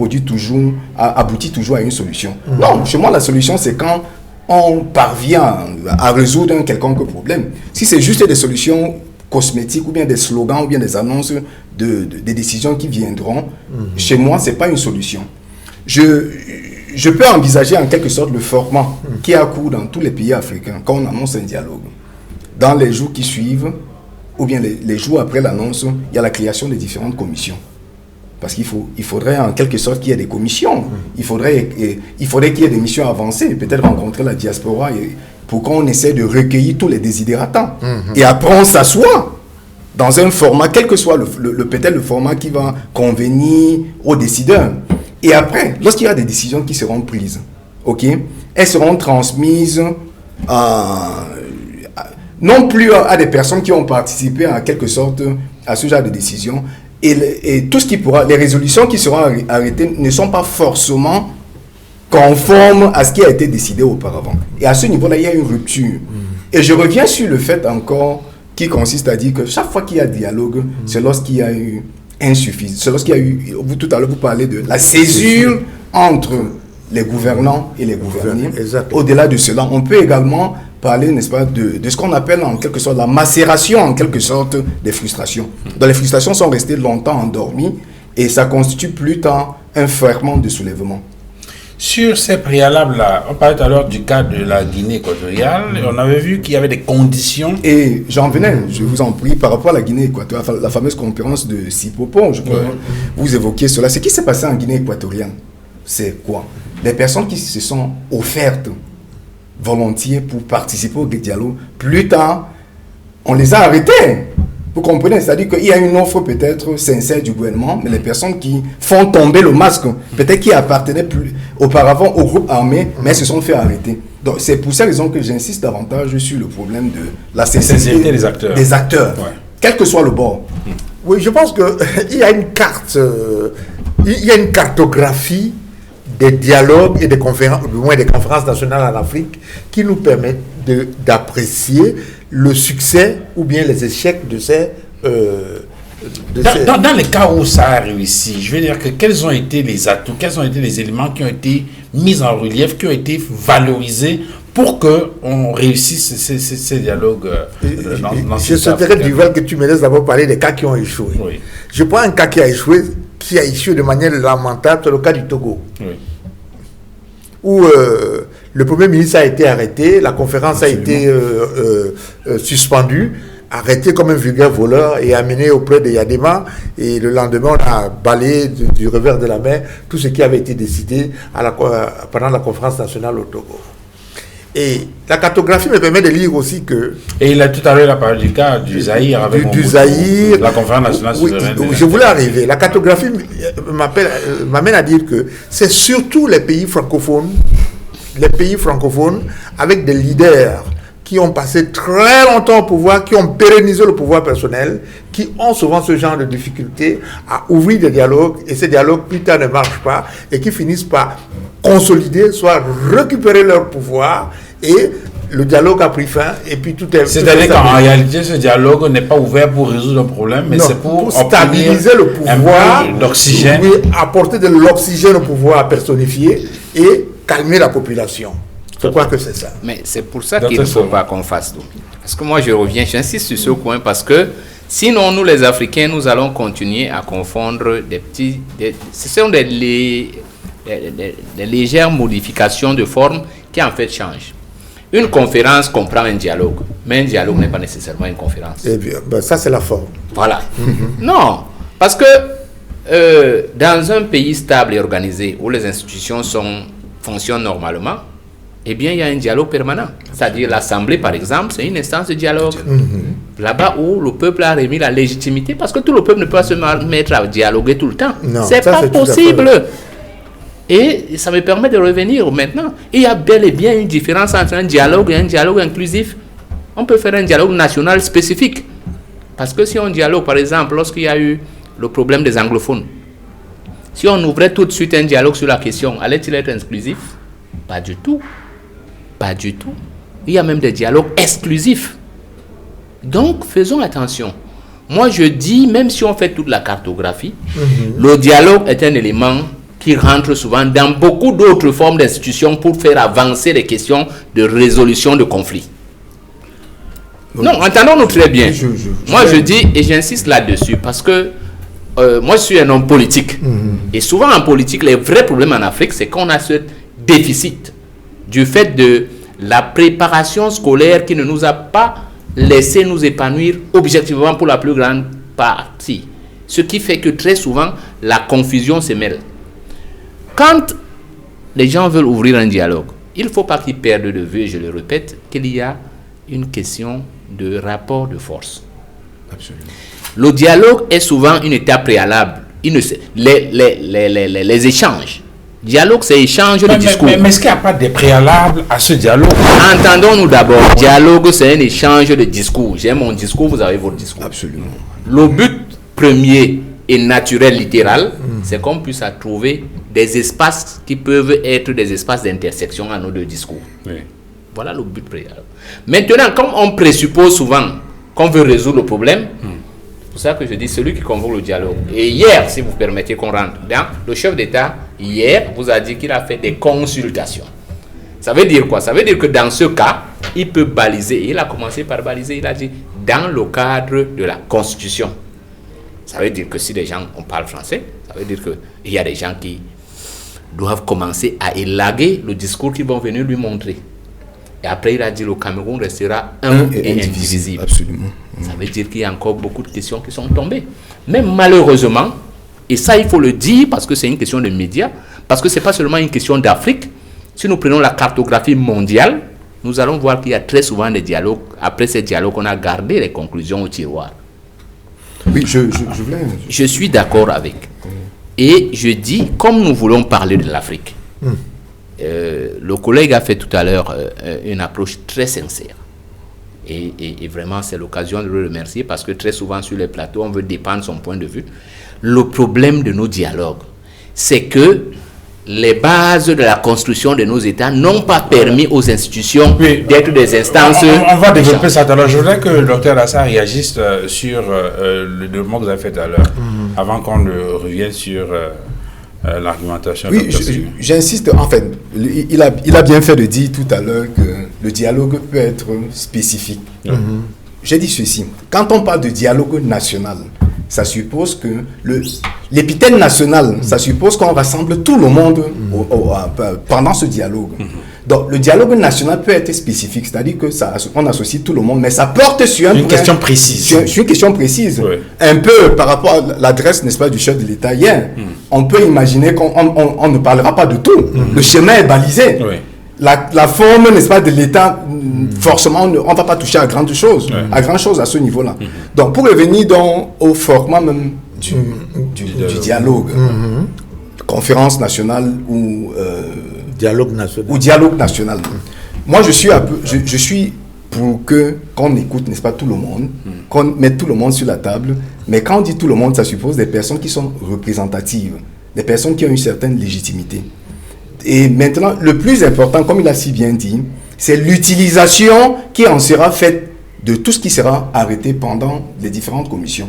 aboutit toujours à une solution. Non, chez moi, la solution, c'est quand on parvient à résoudre un quelconque problème. Si c'est juste des solutions cosmétiques ou bien des slogans ou bien des annonces des décisions qui viendront, chez moi, ce n'est pas une solution. Je peux envisager en quelque sorte le format qui a cours dans tous les pays africains quand on annonce un dialogue. Dans les jours qui suivent, ou bien les jours après l'annonce, il y a la création des différentes commissions. Parce qu'il faudrait en quelque sorte qu'il y ait des commissions. Il faudrait qu'il y ait des missions avancées, peut-être rencontrer la diaspora pour qu'on essaie de recueillir tous les désidératants. Et après, on s'assoit dans un format, quel que soit peut-être le format qui va convenir aux décideurs. Et après, lorsqu'il y a des décisions qui seront prises, elles seront transmises non plus à des personnes qui ont participé en quelque sorte à ce genre de décision. Et tout ce qui pourra, les résolutions qui seront arrêtées ne sont pas forcément conformes à ce qui a été décidé auparavant. Et à ce niveau-là, il y a une rupture. Et je reviens sur le fait encore qui consiste à dire que chaque fois qu'il y a dialogue, c'est lorsqu'il y a eu insuffisance. C'est lorsqu'il y a eu, tout à l'heure vous parlez de la césure entre les gouvernants et les gouvernés. Au-delà de cela, on peut également parler, n'est-ce pas, de ce qu'on appelle en quelque sorte la macération, en quelque sorte, des frustrations. Donc les frustrations sont restées longtemps endormies et ça constitue plus tard un ferment de soulèvement. Sur ces préalables-là, on parlait tout à l'heure du cas de la Guinée équatoriale, et on avait vu qu'il y avait des conditions. Et j'en venais, je vous en prie, par rapport à la Guinée équatoriale, la fameuse conférence de Sipopo, je crois, vous évoquiez cela. Ce qui s'est passé en Guinée équatoriale, c'est quoi? Les personnes qui se sont offertes volontiers pour participer au dialogue, plus tard, on les a arrêtés. Vous comprenez? C'est-à-dire qu'il y a une offre peut-être sincère du gouvernement, mais les personnes qui font tomber le masque, peut-être qui appartenaient plus auparavant au groupe armé, mais se sont fait arrêter. Donc c'est pour cette raison que j'insiste davantage sur le problème de la sincérité des acteurs, ouais. Quel que soit le bord. Oui, je pense qu'il y a une carte, il y a une cartographie des dialogues et des conférences, du moins des conférences nationales en Afrique, qui nous permettent d'apprécier le succès ou bien les échecs de ces... Dans les cas où ça a réussi, je veux dire que quels ont été les atouts, quels ont été les éléments qui ont été mis en relief, qui ont été valorisés pour qu'on réussisse ces dialogues dans Je souhaiterais, Duval, que tu me laisses d'abord parler des cas qui ont échoué. Oui. Je prends un cas qui a échoué de manière lamentable, c'est le cas du Togo. Oui. Où le Premier ministre a été arrêté, la conférence a été suspendue, arrêté comme un vulgaire voleur et amené auprès de Yadema. Et le lendemain, on a balayé du revers de la main tout ce qui avait été décidé pendant la conférence nationale au Togo. Et la cartographie me permet de lire aussi que... Et il a tout à l'heure parlé du cas du Zaïre avec du Zaïre, la conférence nationale souveraine. Je voulais arriver. La cartographie m'amène à dire que c'est surtout les pays francophones avec des leaders qui ont passé très longtemps au pouvoir, qui ont pérennisé le pouvoir personnel, qui ont souvent ce genre de difficultés à ouvrir des dialogues, et ces dialogues, plus tard, ne marchent pas, et qui finissent par consolider, soit récupérer leur pouvoir, et le dialogue a pris fin, et puis tout est... C'est-à-dire qu'en réalité, ce dialogue n'est pas ouvert pour résoudre un problème, mais c'est pour stabiliser le pouvoir, d'oxygène. Apporter de l'oxygène au pouvoir personnifié, et calmer la population. Je crois que c'est ça. Mais c'est pour ça qu'il ne faut pas qu'on fasse tout. Parce que moi, je reviens, j'insiste sur ce point, parce que sinon, nous, les Africains, nous allons continuer à confondre ce sont des légères modifications de forme qui, en fait, changent. Une conférence comprend un dialogue, mais un dialogue n'est pas nécessairement une conférence. Eh bien, ça, c'est la forme. Voilà. Non, parce que dans un pays stable et organisé, où les institutions fonctionnent normalement, eh bien, il y a un dialogue permanent. C'est-à-dire l'Assemblée, par exemple, c'est une instance de dialogue. Là-bas où le peuple a remis la légitimité, parce que tout le peuple ne peut pas se mettre à dialoguer tout le temps. C'est pas possible. Et ça me permet de revenir maintenant. Il y a bel et bien une différence entre un dialogue et un dialogue inclusif. On peut faire un dialogue national spécifique. Parce que si on dialogue, par exemple, lorsqu'il y a eu le problème des anglophones, si on ouvrait tout de suite un dialogue sur la question, allait-il être inclusif? Pas du tout. Pas du tout. Il y a même des dialogues exclusifs. Donc, faisons attention. Moi, je dis, même si on fait toute la cartographie, le dialogue est un élément qui rentre souvent dans beaucoup d'autres formes d'institutions pour faire avancer les questions de résolution de conflits. Non, entendons-nous très bien. Moi, je dis, et j'insiste là-dessus, parce que moi, je suis un homme politique. Et souvent, en politique, les vrais problèmes en Afrique, c'est qu'on a ce déficit du fait de la préparation scolaire qui ne nous a pas laissé nous épanouir objectivement pour la plus grande partie. Ce qui fait que très souvent, la confusion se mêle. Quand les gens veulent ouvrir un dialogue, il ne faut pas qu'ils perdent de vue, je le répète, qu'il y a une question de rapport de force. Absolument. Le dialogue est souvent une étape préalable. Les échanges. Dialogue, c'est échange de discours. Mais est-ce qu'il n'y a pas de préalable à ce dialogue? Entendons-nous d'abord. Dialogue, c'est un échange de discours. J'ai mon discours, vous avez votre discours. Absolument. Le but premier et naturel, littéral, c'est qu'on puisse trouver des espaces qui peuvent être des espaces d'intersection à nos deux discours. Oui. Voilà le but préalable. Maintenant, comme on présuppose souvent qu'on veut résoudre le problème, c'est pour ça que je dis celui qui convoque le dialogue. Et hier, si vous permettez qu'on rentre dans, le chef d'État, hier, vous a dit qu'il a fait des consultations. Ça veut dire quoi? Ça veut dire que dans ce cas, il peut baliser. Il a commencé par baliser, il a dit, dans le cadre de la Constitution. Ça veut dire que si les gens, on parle français, ça veut dire qu'il y a des gens qui, doivent commencer à élaguer le discours qu'ils vont venir lui montrer. Et après, il a dit le Cameroun restera un et indivisible. Absolument. Ça veut dire qu'il y a encore beaucoup de questions qui sont tombées. Mais malheureusement, et ça il faut le dire parce que c'est une question de médias, parce que ce n'est pas seulement une question d'Afrique. Si nous prenons la cartographie mondiale, nous allons voir qu'il y a très souvent des dialogues. Après ces dialogues, on a gardé les conclusions au tiroir. Oui, je voulais... Je suis d'accord avec. Et je dis, comme nous voulons parler de l'Afrique, le collègue a fait tout à l'heure une approche très sincère. Et vraiment, c'est l'occasion de le remercier parce que très souvent sur les plateaux, on veut défendre son point de vue. Le problème de nos dialogues, c'est que les bases de la construction de nos États n'ont pas permis aux institutions d'être des instances. On va développer ça tout à l'heure. Je voudrais que le docteur Lassa réagisse sur le développement que vous avez fait tout à l'heure, avant qu'on ne revienne sur l'argumentation. Oui, j'insiste. En fait, il a bien fait de dire tout à l'heure que le dialogue peut être spécifique. J'ai dit ceci. Quand on parle de dialogue national, ça suppose que l'épithète national, ça suppose qu'on rassemble tout le monde pendant ce dialogue. Donc, le dialogue national peut être spécifique, c'est-à-dire qu'on associe tout le monde, mais ça porte sur une question précise. Sur une question précise. Oui. Un peu par rapport à l'adresse, n'est-ce pas, du chef de l'État hier. On peut imaginer qu'on ne parlera pas de tout. Le chemin est balisé. Oui. La forme, n'est-ce pas, de l'État, forcément, on ne va pas toucher à grandes choses, à ce niveau-là. Donc, pour revenir au format même du dialogue, conférence nationale ou dialogue national. Moi, je suis pour qu'on écoute, n'est-ce pas, tout le monde, qu'on mette tout le monde sur la table, mais quand on dit tout le monde, ça suppose des personnes qui sont représentatives, des personnes qui ont une certaine légitimité. Et maintenant, le plus important, comme il a si bien dit, c'est l'utilisation qui en sera faite de tout ce qui sera arrêté pendant les différentes commissions.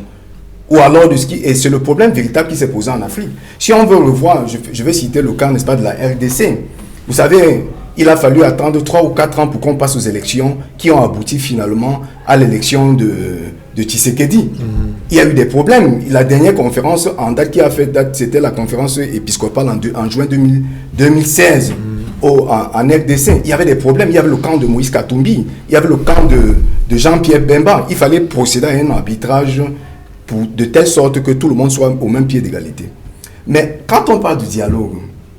Ou alors et c'est le problème véritable qui s'est posé en Afrique. Si on veut revoir, je vais citer le cas, n'est-ce pas, de la RDC. Vous savez, il a fallu attendre 3 ou 4 ans pour qu'on passe aux élections qui ont abouti finalement à l'élection de Tshisekedi. Il y a eu des problèmes. La dernière conférence en date qui a fait date, c'était la conférence épiscopale en juin 2016 en RDC. Il y avait des problèmes. Il y avait le camp de Moïse Katumbi. Il y avait le camp de Jean-Pierre Bemba. Il fallait procéder à un arbitrage de telle sorte que tout le monde soit au même pied d'égalité. Mais quand on parle du dialogue,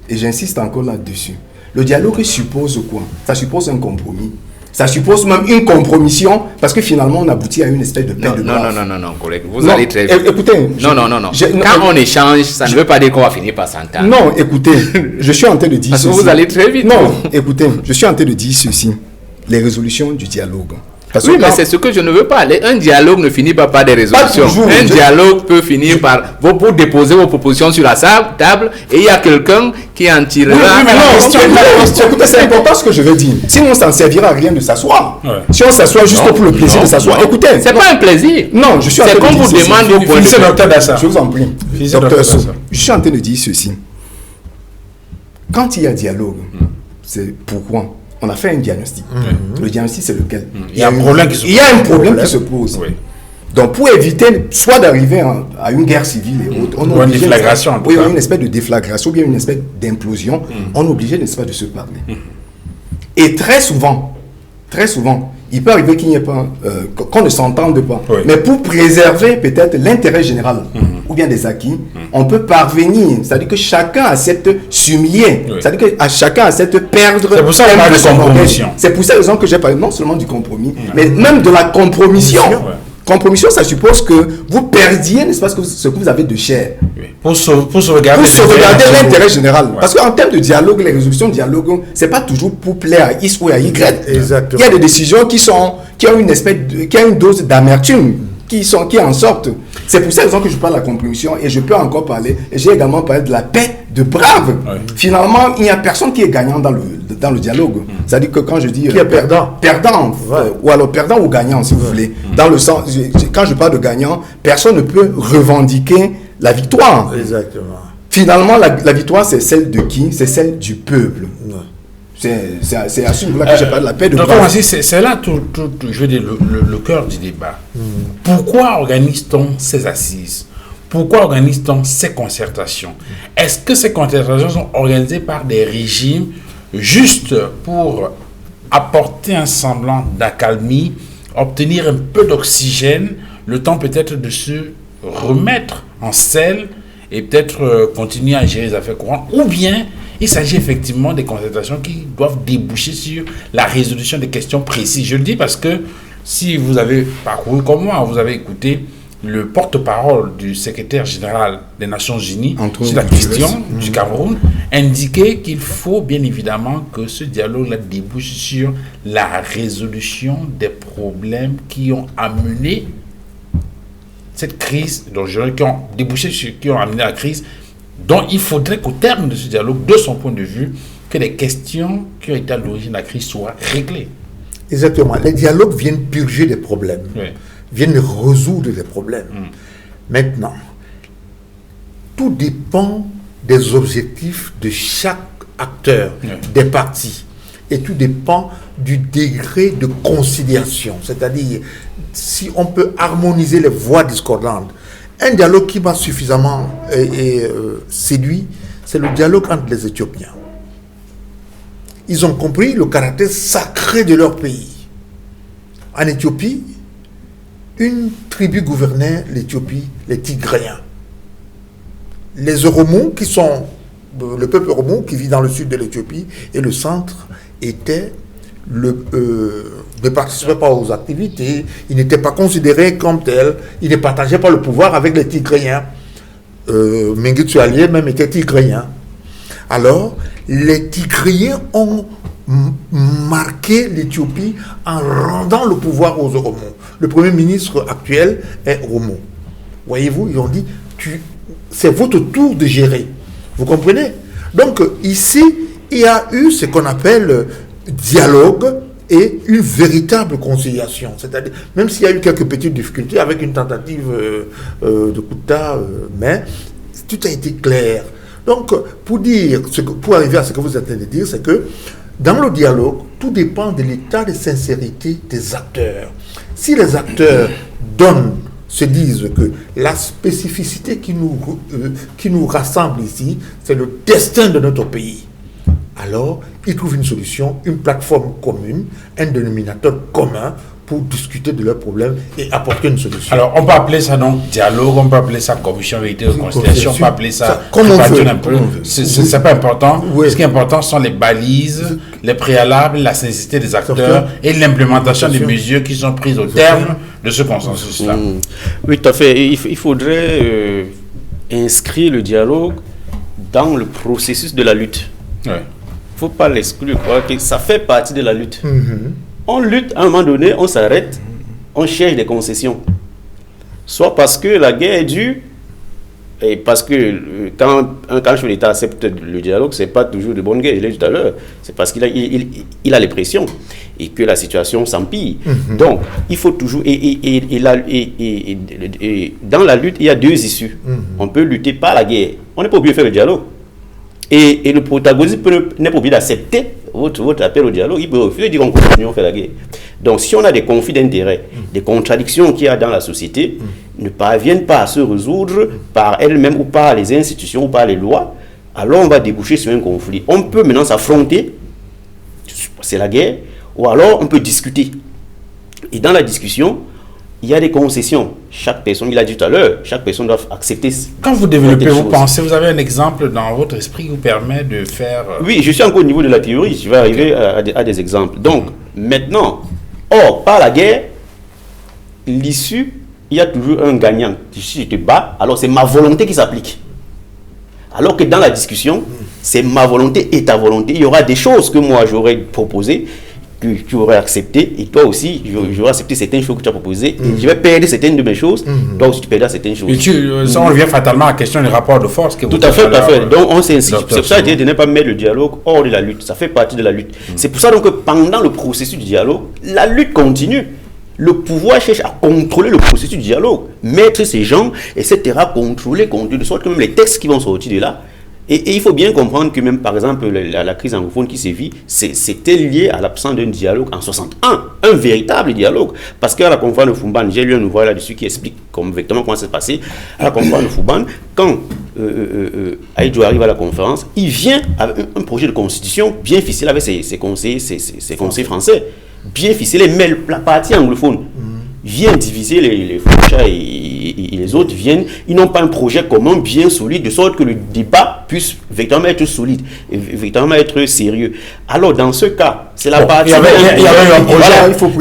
et j'insiste encore là-dessus, le dialogue suppose quoi? Ça suppose un compromis. Ça suppose même une compromission, parce que finalement, on aboutit à une espèce de paix de grâce. Non, collègue, vous allez très vite. Écoutez... Quand on échange, ça ne veut pas dire qu'on va finir par s'entendre. Non, écoutez, je suis en train de dire parce ceci. Parce que vous allez très vite. Non, écoutez, je suis en train de dire ceci. Les résolutions du dialogue. Mais c'est ce que je ne veux pas. Un dialogue ne finit pas par des résolutions. Un dialogue peut finir par vous déposer vos propositions sur la table et il y a quelqu'un qui en tirera. Écoutez, c'est important ce que je veux dire. Sinon, ça ne servira à rien de s'asseoir. Si on s'assoit juste pour le plaisir de s'asseoir, écoutez. C'est pas un plaisir. Non, je suis en train de dire ceci. C'est comme vous demandez au point de vue. Je vous en prie. Docteur So, je suis en train de dire ceci. Quand il y a dialogue, c'est pourquoi on a fait un diagnostic. Le diagnostic, c'est lequel? Il y a un problème qui se pose. Oui. Donc, pour éviter soit d'arriver à une guerre civile et autres, ou une déflagration, une espèce de déflagration, ou bien une espèce d'implosion, on est obligé, n'est-ce pas, de se parler. Et très souvent, il peut arriver qu'il n'y ait pas, qu'on ne s'entende pas. Oui. Mais pour préserver peut-être l'intérêt général ou bien des acquis, on peut parvenir. C'est-à-dire que chacun accepte s'humilier. Oui. C'est-à-dire que chacun accepte perdre. C'est pour ça qu'on parle de compromission. C'est pour cette raison que j'ai parlé non seulement du compromis, mais même de la compromission. Compromission, ça suppose que vous perdiez, n'est-ce pas, ce que vous avez de cher. Oui. Pour sauvegarder l'intérêt général. Ouais. Parce qu'en termes de dialogue, les résolutions de dialogue, c'est pas toujours pour plaire à X ou à Y. Exactement. Il y a des décisions qui ont une dose d'amertume, qui en sortent. C'est pour cette raison que je parle de la compromission et je peux encore parler. Et j'ai également parlé de la paix de brave. Ouais. Finalement, il n'y a personne qui est gagnant dans le dialogue. C'est-à-dire que quand je dis... Qui est perdant. Perdant. Ou alors perdant ou gagnant, si vous voulez. Dans le sens... Quand je parle de gagnant, personne ne peut revendiquer la victoire. Exactement. Finalement, la victoire, c'est celle de qui? C'est celle du peuple. Ouais. C'est à ce niveau-là que j'ai parlé de la paix de brave. C'est là tout, je veux dire, le cœur du débat. Pourquoi organise-t-on ces assises? Pourquoi organise-t-on ces concertations? Est-ce que ces concertations sont organisées par des régimes juste pour apporter un semblant d'accalmie, obtenir un peu d'oxygène, le temps peut-être de se remettre en selle et peut-être continuer à gérer les affaires courantes, ou bien il s'agit effectivement des concertations qui doivent déboucher sur la résolution des questions précises? Je le dis parce que si vous avez parcouru comme moi, vous avez écouté le porte-parole du secrétaire général des Nations Unies sur la question du Cameroun, indiquait qu'il faut bien évidemment que ce dialogue-là débouche sur la résolution des problèmes qui ont amené cette crise, qui ont débouché sur, qui ont amené la crise, dont il faudrait qu'au terme de ce dialogue, de son point de vue, que les questions qui ont été à l'origine de la crise soient réglées. Exactement. Les dialogues viennent purger des problèmes. Oui. Viennent résoudre les problèmes. Maintenant, tout dépend des objectifs de chaque acteur, des partis. Et tout dépend du degré de conciliation. C'est-à-dire, si on peut harmoniser les voix discordantes. Un dialogue qui m'a suffisamment séduit, c'est le dialogue entre les Éthiopiens. Ils ont compris le caractère sacré de leur pays. En Éthiopie, une tribu gouvernait l'Éthiopie, les Tigréens. Les Oromos, qui sont le peuple Oromo qui vit dans le sud de l'Éthiopie, et le centre était ne participait pas aux activités, il n'était pas considéré comme tel, il ne partageait pas le pouvoir avec les Tigréens. Mengistu Haile même était Tigréen. Alors, les Tigréens ont marqué l'Éthiopie en rendant le pouvoir aux Oromos. Le premier ministre actuel est Oromo. Voyez-vous, ils ont dit, c'est votre tour de gérer. Vous comprenez? Donc, ici, il y a eu ce qu'on appelle dialogue et une véritable conciliation. C'est-à-dire, même s'il y a eu quelques petites difficultés avec une tentative de Kouta, mais tout a été clair. Donc, pour arriver à ce que vous êtes en train de dire, c'est que dans le dialogue, tout dépend de l'état de sincérité des acteurs. Si les acteurs se disent que la spécificité qui nous rassemble ici, c'est le destin de notre pays, alors ils trouvent une solution, une plateforme commune, un dénominateur commun pour discuter de leurs problèmes et apporter une solution. Alors, on peut appeler ça donc dialogue, on peut appeler ça commission vérité de conciliation, on peut appeler ça comme on veut. C'est pas important. Oui. Ce qui est important sont les balises, les préalables, la sincérité des acteurs et l'implémentation des mesures qui sont prises au terme de ce consensus-là. Oui, tout à fait. Il faudrait inscrire le dialogue dans le processus de la lutte. Il ne faut pas l'exclure, que ça fait partie de la lutte. On lutte, à un moment donné, on s'arrête, on cherche des concessions. Soit parce que la guerre est dure, et parce que quand un chef d'État accepte le dialogue, ce n'est pas toujours de bonne guerre, je l'ai dit tout à l'heure, c'est parce qu'il a les pressions et que la situation s'empire. Donc, il faut toujours... Et dans la lutte, il y a deux issues. On peut lutter par la guerre. On n'est pas obligé de faire le dialogue. Et le protagoniste n'est pas obligé d'accepter votre appel au dialogue, il peut refuser de dire qu'on continue à faire la guerre. Donc si on a des conflits d'intérêts, des contradictions qu'il y a dans la société, ne parviennent pas à se résoudre par elles-mêmes ou par les institutions ou par les lois, alors on va déboucher sur un conflit. On peut maintenant s'affronter, c'est la guerre, ou alors on peut discuter. Et dans la discussion, il y a des concessions. Chaque personne, il a dit tout à l'heure, chaque personne doit accepter. Quand vous développez, vous pensez, vous avez un exemple dans votre esprit qui vous permet de faire... Oui, je suis encore au niveau de la théorie, je vais arriver à des exemples. Donc, maintenant, par la guerre, l'issue, il y a toujours un gagnant. Si je te bats, alors c'est ma volonté qui s'applique. Alors que dans la discussion, c'est ma volonté et ta volonté. Il y aura des choses que moi j'aurais proposées, que tu aurais accepté, et toi aussi, j'aurais accepté certaines choses que tu as proposées, et je vais perdre certaines de mes choses, toi aussi tu perdras certaines choses. Et ça, on revient fatalement à la question du rapport de force. Tout à fait. Donc on s'inscrit. C'est pour ça que je dis de ne pas mettre le dialogue hors de la lutte. Ça fait partie de la lutte. C'est pour ça donc que pendant le processus du dialogue, la lutte continue. Le pouvoir cherche à contrôler le processus du dialogue, mettre ces gens, etc., contrôler, de sorte que même les textes qui vont sortir de là Et il faut bien comprendre que même, par exemple, la crise anglophone qui s'est vue, c'était lié à l'absence d'un dialogue en 61, un véritable dialogue. Parce qu'à la conférence de Fumban, j'ai lu un ouvrage là-dessus qui explique exactement comment ça s'est passé. À la conférence de Fumban, quand Ahidjo arrive à la conférence, il vient avec un projet de constitution bien ficelé avec ses conseillers français, bien ficelé, mais la partie anglophone vient diviser les Foucha et les autres viennent, ils n'ont pas un projet commun bien solide, de sorte que le débat puisse véritablement être solide, et véritablement être sérieux. Alors dans ce cas, c'est la partie... Il y avait un projet,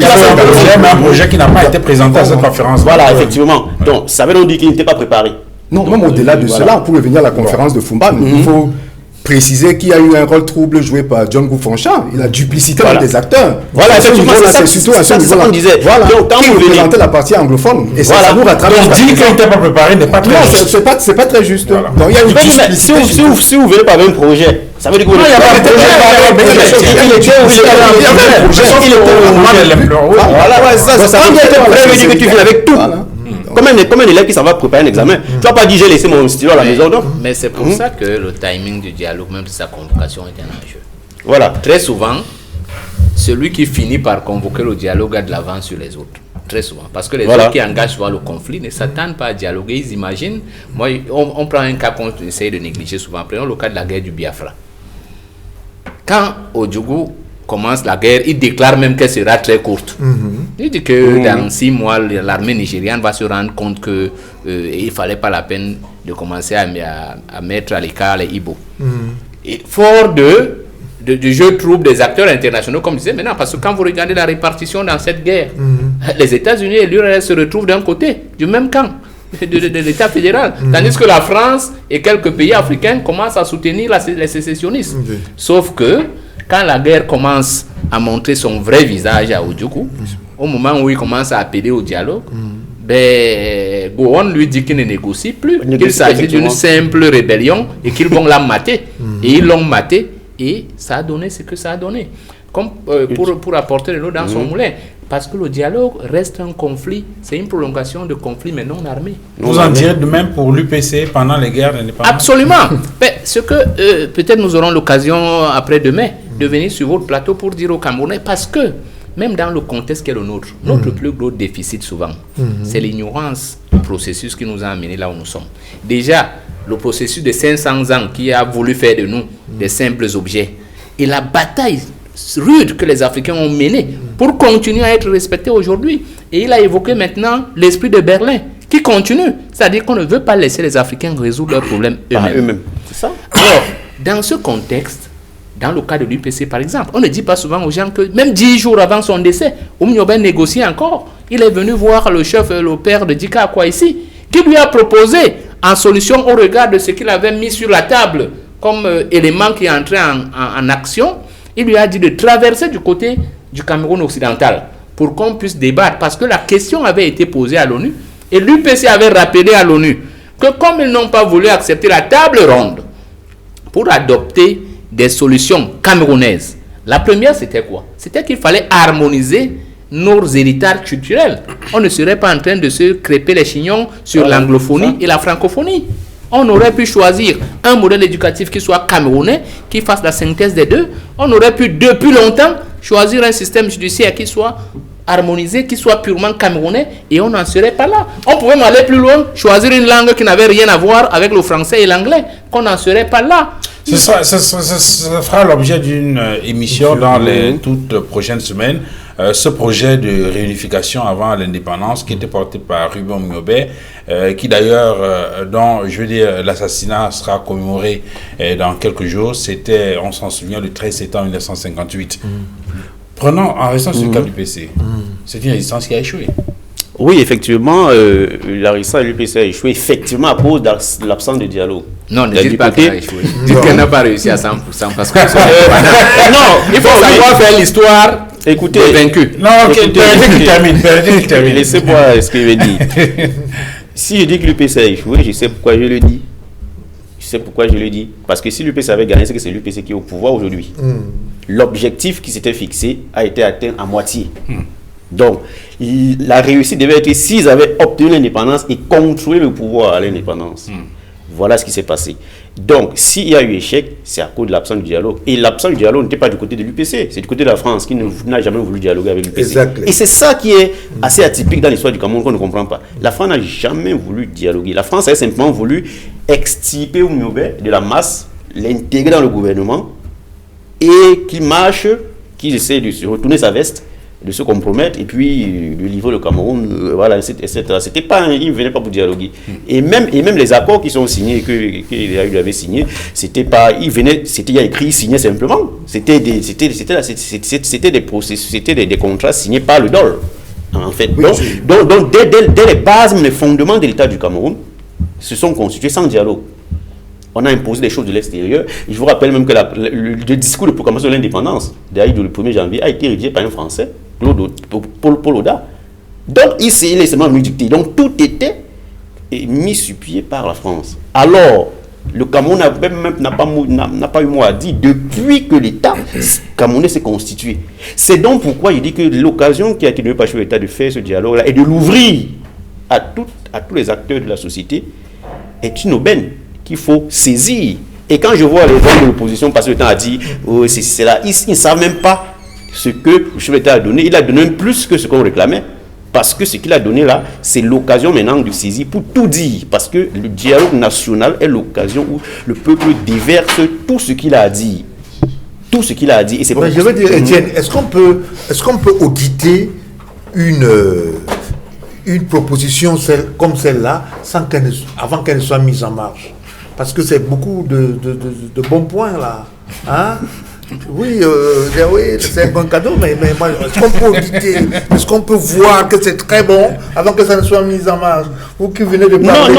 mais un projet qui n'a pas été présenté à cette conférence. Voilà, effectivement. Donc ça veut donc dire qu'il n'était pas préparé. Non, même au-delà de cela, pour revenir à la conférence de Fumban, il faut préciser qu'il y a eu un rôle trouble joué par John Goufonchan et la duplicité des acteurs. Voilà, effectivement, c'est surtout à ce niveau-là qu'on disait. Voilà, donc, quand vous représentez la partie anglophone, et ça nous rattrape. Donc, dire qu'il n'était pas préparé n'est pas très juste. Non, c'est pas très juste. Voilà. Donc, il y a une duplicité. Si vous venez par un projet, ça veut dire que vous... Non, il n'y a pas de projet. Voilà, ça veut dire que tu viens avec tout. Comme un élève qui s'en va préparer un examen. Tu ne vas pas dire j'ai laissé mon stylo à la maison, non? Mais c'est pour ça que le timing du dialogue, même si sa convocation est un enjeu. Voilà. Très souvent, celui qui finit par convoquer le dialogue a de l'avance sur les autres. Très souvent. Parce que les autres qui engagent souvent le conflit ne s'attendent pas à dialoguer. Ils imaginent. Moi, on prend un cas qu'on essaye de négliger souvent. Prenons le cas de la guerre du Biafra. Quand Odjougou commence la guerre, il déclare même qu'elle sera très courte. Il dit que dans 6 mois, l'armée nigériane va se rendre compte que il ne fallait pas la peine de commencer à mettre à l'écart les Ibo. Et fort du jeu trouble des acteurs internationaux, comme je disais maintenant, parce que quand vous regardez la répartition dans cette guerre, les États-Unis et l'URSS se retrouvent d'un côté, du même camp de l'État fédéral, tandis que la France et quelques pays africains commencent à soutenir les sécessionnistes. Sauf que quand la guerre commence à montrer son vrai visage à Odjougou, au moment où il commence à appeler au dialogue, Gowon lui dit qu'il ne négocie plus, qu'il s'agit d'une simple rébellion et qu'ils vont la mater. Et ils l'ont maté et ça a donné ce que ça a donné. Comme pour apporter de l'eau dans son moulin. Parce que le dialogue reste un conflit, c'est une prolongation de conflit mais non armé. Vous en direz de même pour l'UPC pendant les guerres d'indépendance? Absolument. Mais ce que peut-être nous aurons l'occasion après-demain de venir sur votre plateau pour dire aux Camerounais, parce que même dans le contexte qui est le nôtre, notre plus gros déficit souvent, c'est l'ignorance du processus qui nous a amenés là où nous sommes. Déjà, le processus de 500 ans qui a voulu faire de nous des simples objets et la bataille rude que les Africains ont menée pour continuer à être respectés aujourd'hui. Et il a évoqué maintenant l'esprit de Berlin qui continue. C'est-à-dire qu'on ne veut pas laisser les Africains résoudre leurs problèmes eux-mêmes. C'est ça. Alors, dans ce contexte, dans le cas de l'UPC par exemple, on ne dit pas souvent aux gens que même 10 jours avant son décès, Oumnioben négocie encore. Il est venu voir le chef, le père de Dika Akwaïsi, qui lui a proposé en solution au regard de ce qu'il avait mis sur la table comme élément qui est entré en action. Il lui a dit de traverser du côté du Cameroun occidental pour qu'on puisse débattre. Parce que la question avait été posée à l'ONU et l'UPC avait rappelé à l'ONU que comme ils n'ont pas voulu accepter la table ronde pour adopter des solutions camerounaises, la première c'était quoi? C'était qu'il fallait harmoniser nos héritages culturels. On ne serait pas en train de se crêper les chignons sur l'anglophonie et la francophonie. On aurait pu choisir un modèle éducatif qui soit camerounais, qui fasse la synthèse des deux. On aurait pu depuis longtemps choisir un système judiciaire qui soit harmonisé, qui soit purement camerounais, et on n'en serait pas là. On pouvait même aller plus loin, choisir une langue qui n'avait rien à voir avec le français et l'anglais, qu'on n'en serait pas là. Ce sera l'objet d'une émission dans les toutes prochaines semaines. Ce projet de réunification avant l'indépendance qui était porté par Ruben Oumniobé, qui d'ailleurs, dont je veux dire, l'assassinat sera commémoré dans quelques jours. C'était, on s'en souvient, le 13 septembre 1958. Prenons, en restant sur le cas du PC, c'est une résistance qui a échoué. Oui, effectivement, la résistance de l'UPC a échoué, effectivement, à cause de l'absence de dialogue. Non, ne dites pas qu'elle a échoué. Dites qu'elle n'a pas réussi à 100%, parce que non, il faut savoir faire l'histoire. Écoutez, vaincu. Non, ok, termine. Laissez-moi ce que je vais dire. Si je dis que l'UPC a échoué, je sais pourquoi je le dis. Parce que si l'UPC avait gagné, c'est que c'est l'UPC qui est au pouvoir aujourd'hui. L'objectif qui s'était fixé a été atteint à moitié. Donc, la réussite devait être s'ils avaient obtenu l'indépendance et contrôlé le pouvoir à l'indépendance. Voilà ce qui s'est passé. Donc, s'il y a eu échec, c'est à cause de l'absence du dialogue. Et l'absence du dialogue n'était pas du côté de l'UPC, c'est du côté de la France qui n'a jamais voulu dialoguer avec l'UPC. Exactly. Et c'est ça qui est assez atypique dans l'histoire du Cameroun qu'on ne comprend pas. La France n'a jamais voulu dialoguer. La France a simplement voulu extirper Oumioubé de la masse, l'intégrer dans le gouvernement et qu'il marche, qu'il essaie de se retourner sa veste, de se compromettre et puis de livrer le Cameroun, voilà, etc. C'était pas, il ne venait pas pour dialoguer. Et même les accords qui sont signés, qu'il avait signés, c'était pas, il y a écrit, il signait simplement. C'était des processus, c'était des contrats signés par le DOL. En fait, donc dès les bases, les fondements de l'État du Cameroun se sont constitués sans dialogue. On a imposé des choses de l'extérieur. Et je vous rappelle même que le discours de proclamation de l'indépendance, d'ailleurs le 1er janvier, a été rédigé par un Français, Paul Oda. Donc ici, il est seulement venu dicter. Donc tout était mis sur pied par la France. Alors, le Cameroun n'a pas eu mot à dire depuis que l'État camerounais s'est constitué. C'est donc pourquoi je dis que l'occasion qui a été donnée par l'État de faire ce dialogue-là et de l'ouvrir à tous les acteurs de la société est une aubaine qu'il faut saisir. Et quand je vois les gens de l'opposition passer le temps à dire c'est là, ils ne savent même pas ce que le chef d'État a donné. Il a donné même plus que ce qu'on réclamait. Parce que ce qu'il a donné là, c'est l'occasion maintenant de saisir pour tout dire. Parce que le dialogue national est l'occasion où le peuple déverse tout ce qu'il a à dire. Tout ce qu'il a à dire. Et c'est je veux dire, Étienne, est-ce qu'on peut auditer une proposition comme celle-là avant qu'elle ne soit mise en marche? Parce que c'est beaucoup de bons points là. Hein? Oui, c'est un bon cadeau, mais moi, est-ce qu'on peut auditer, est-ce qu'on peut voir que c'est très bon avant que ça ne soit mis en marche? Vous qui venez de parler,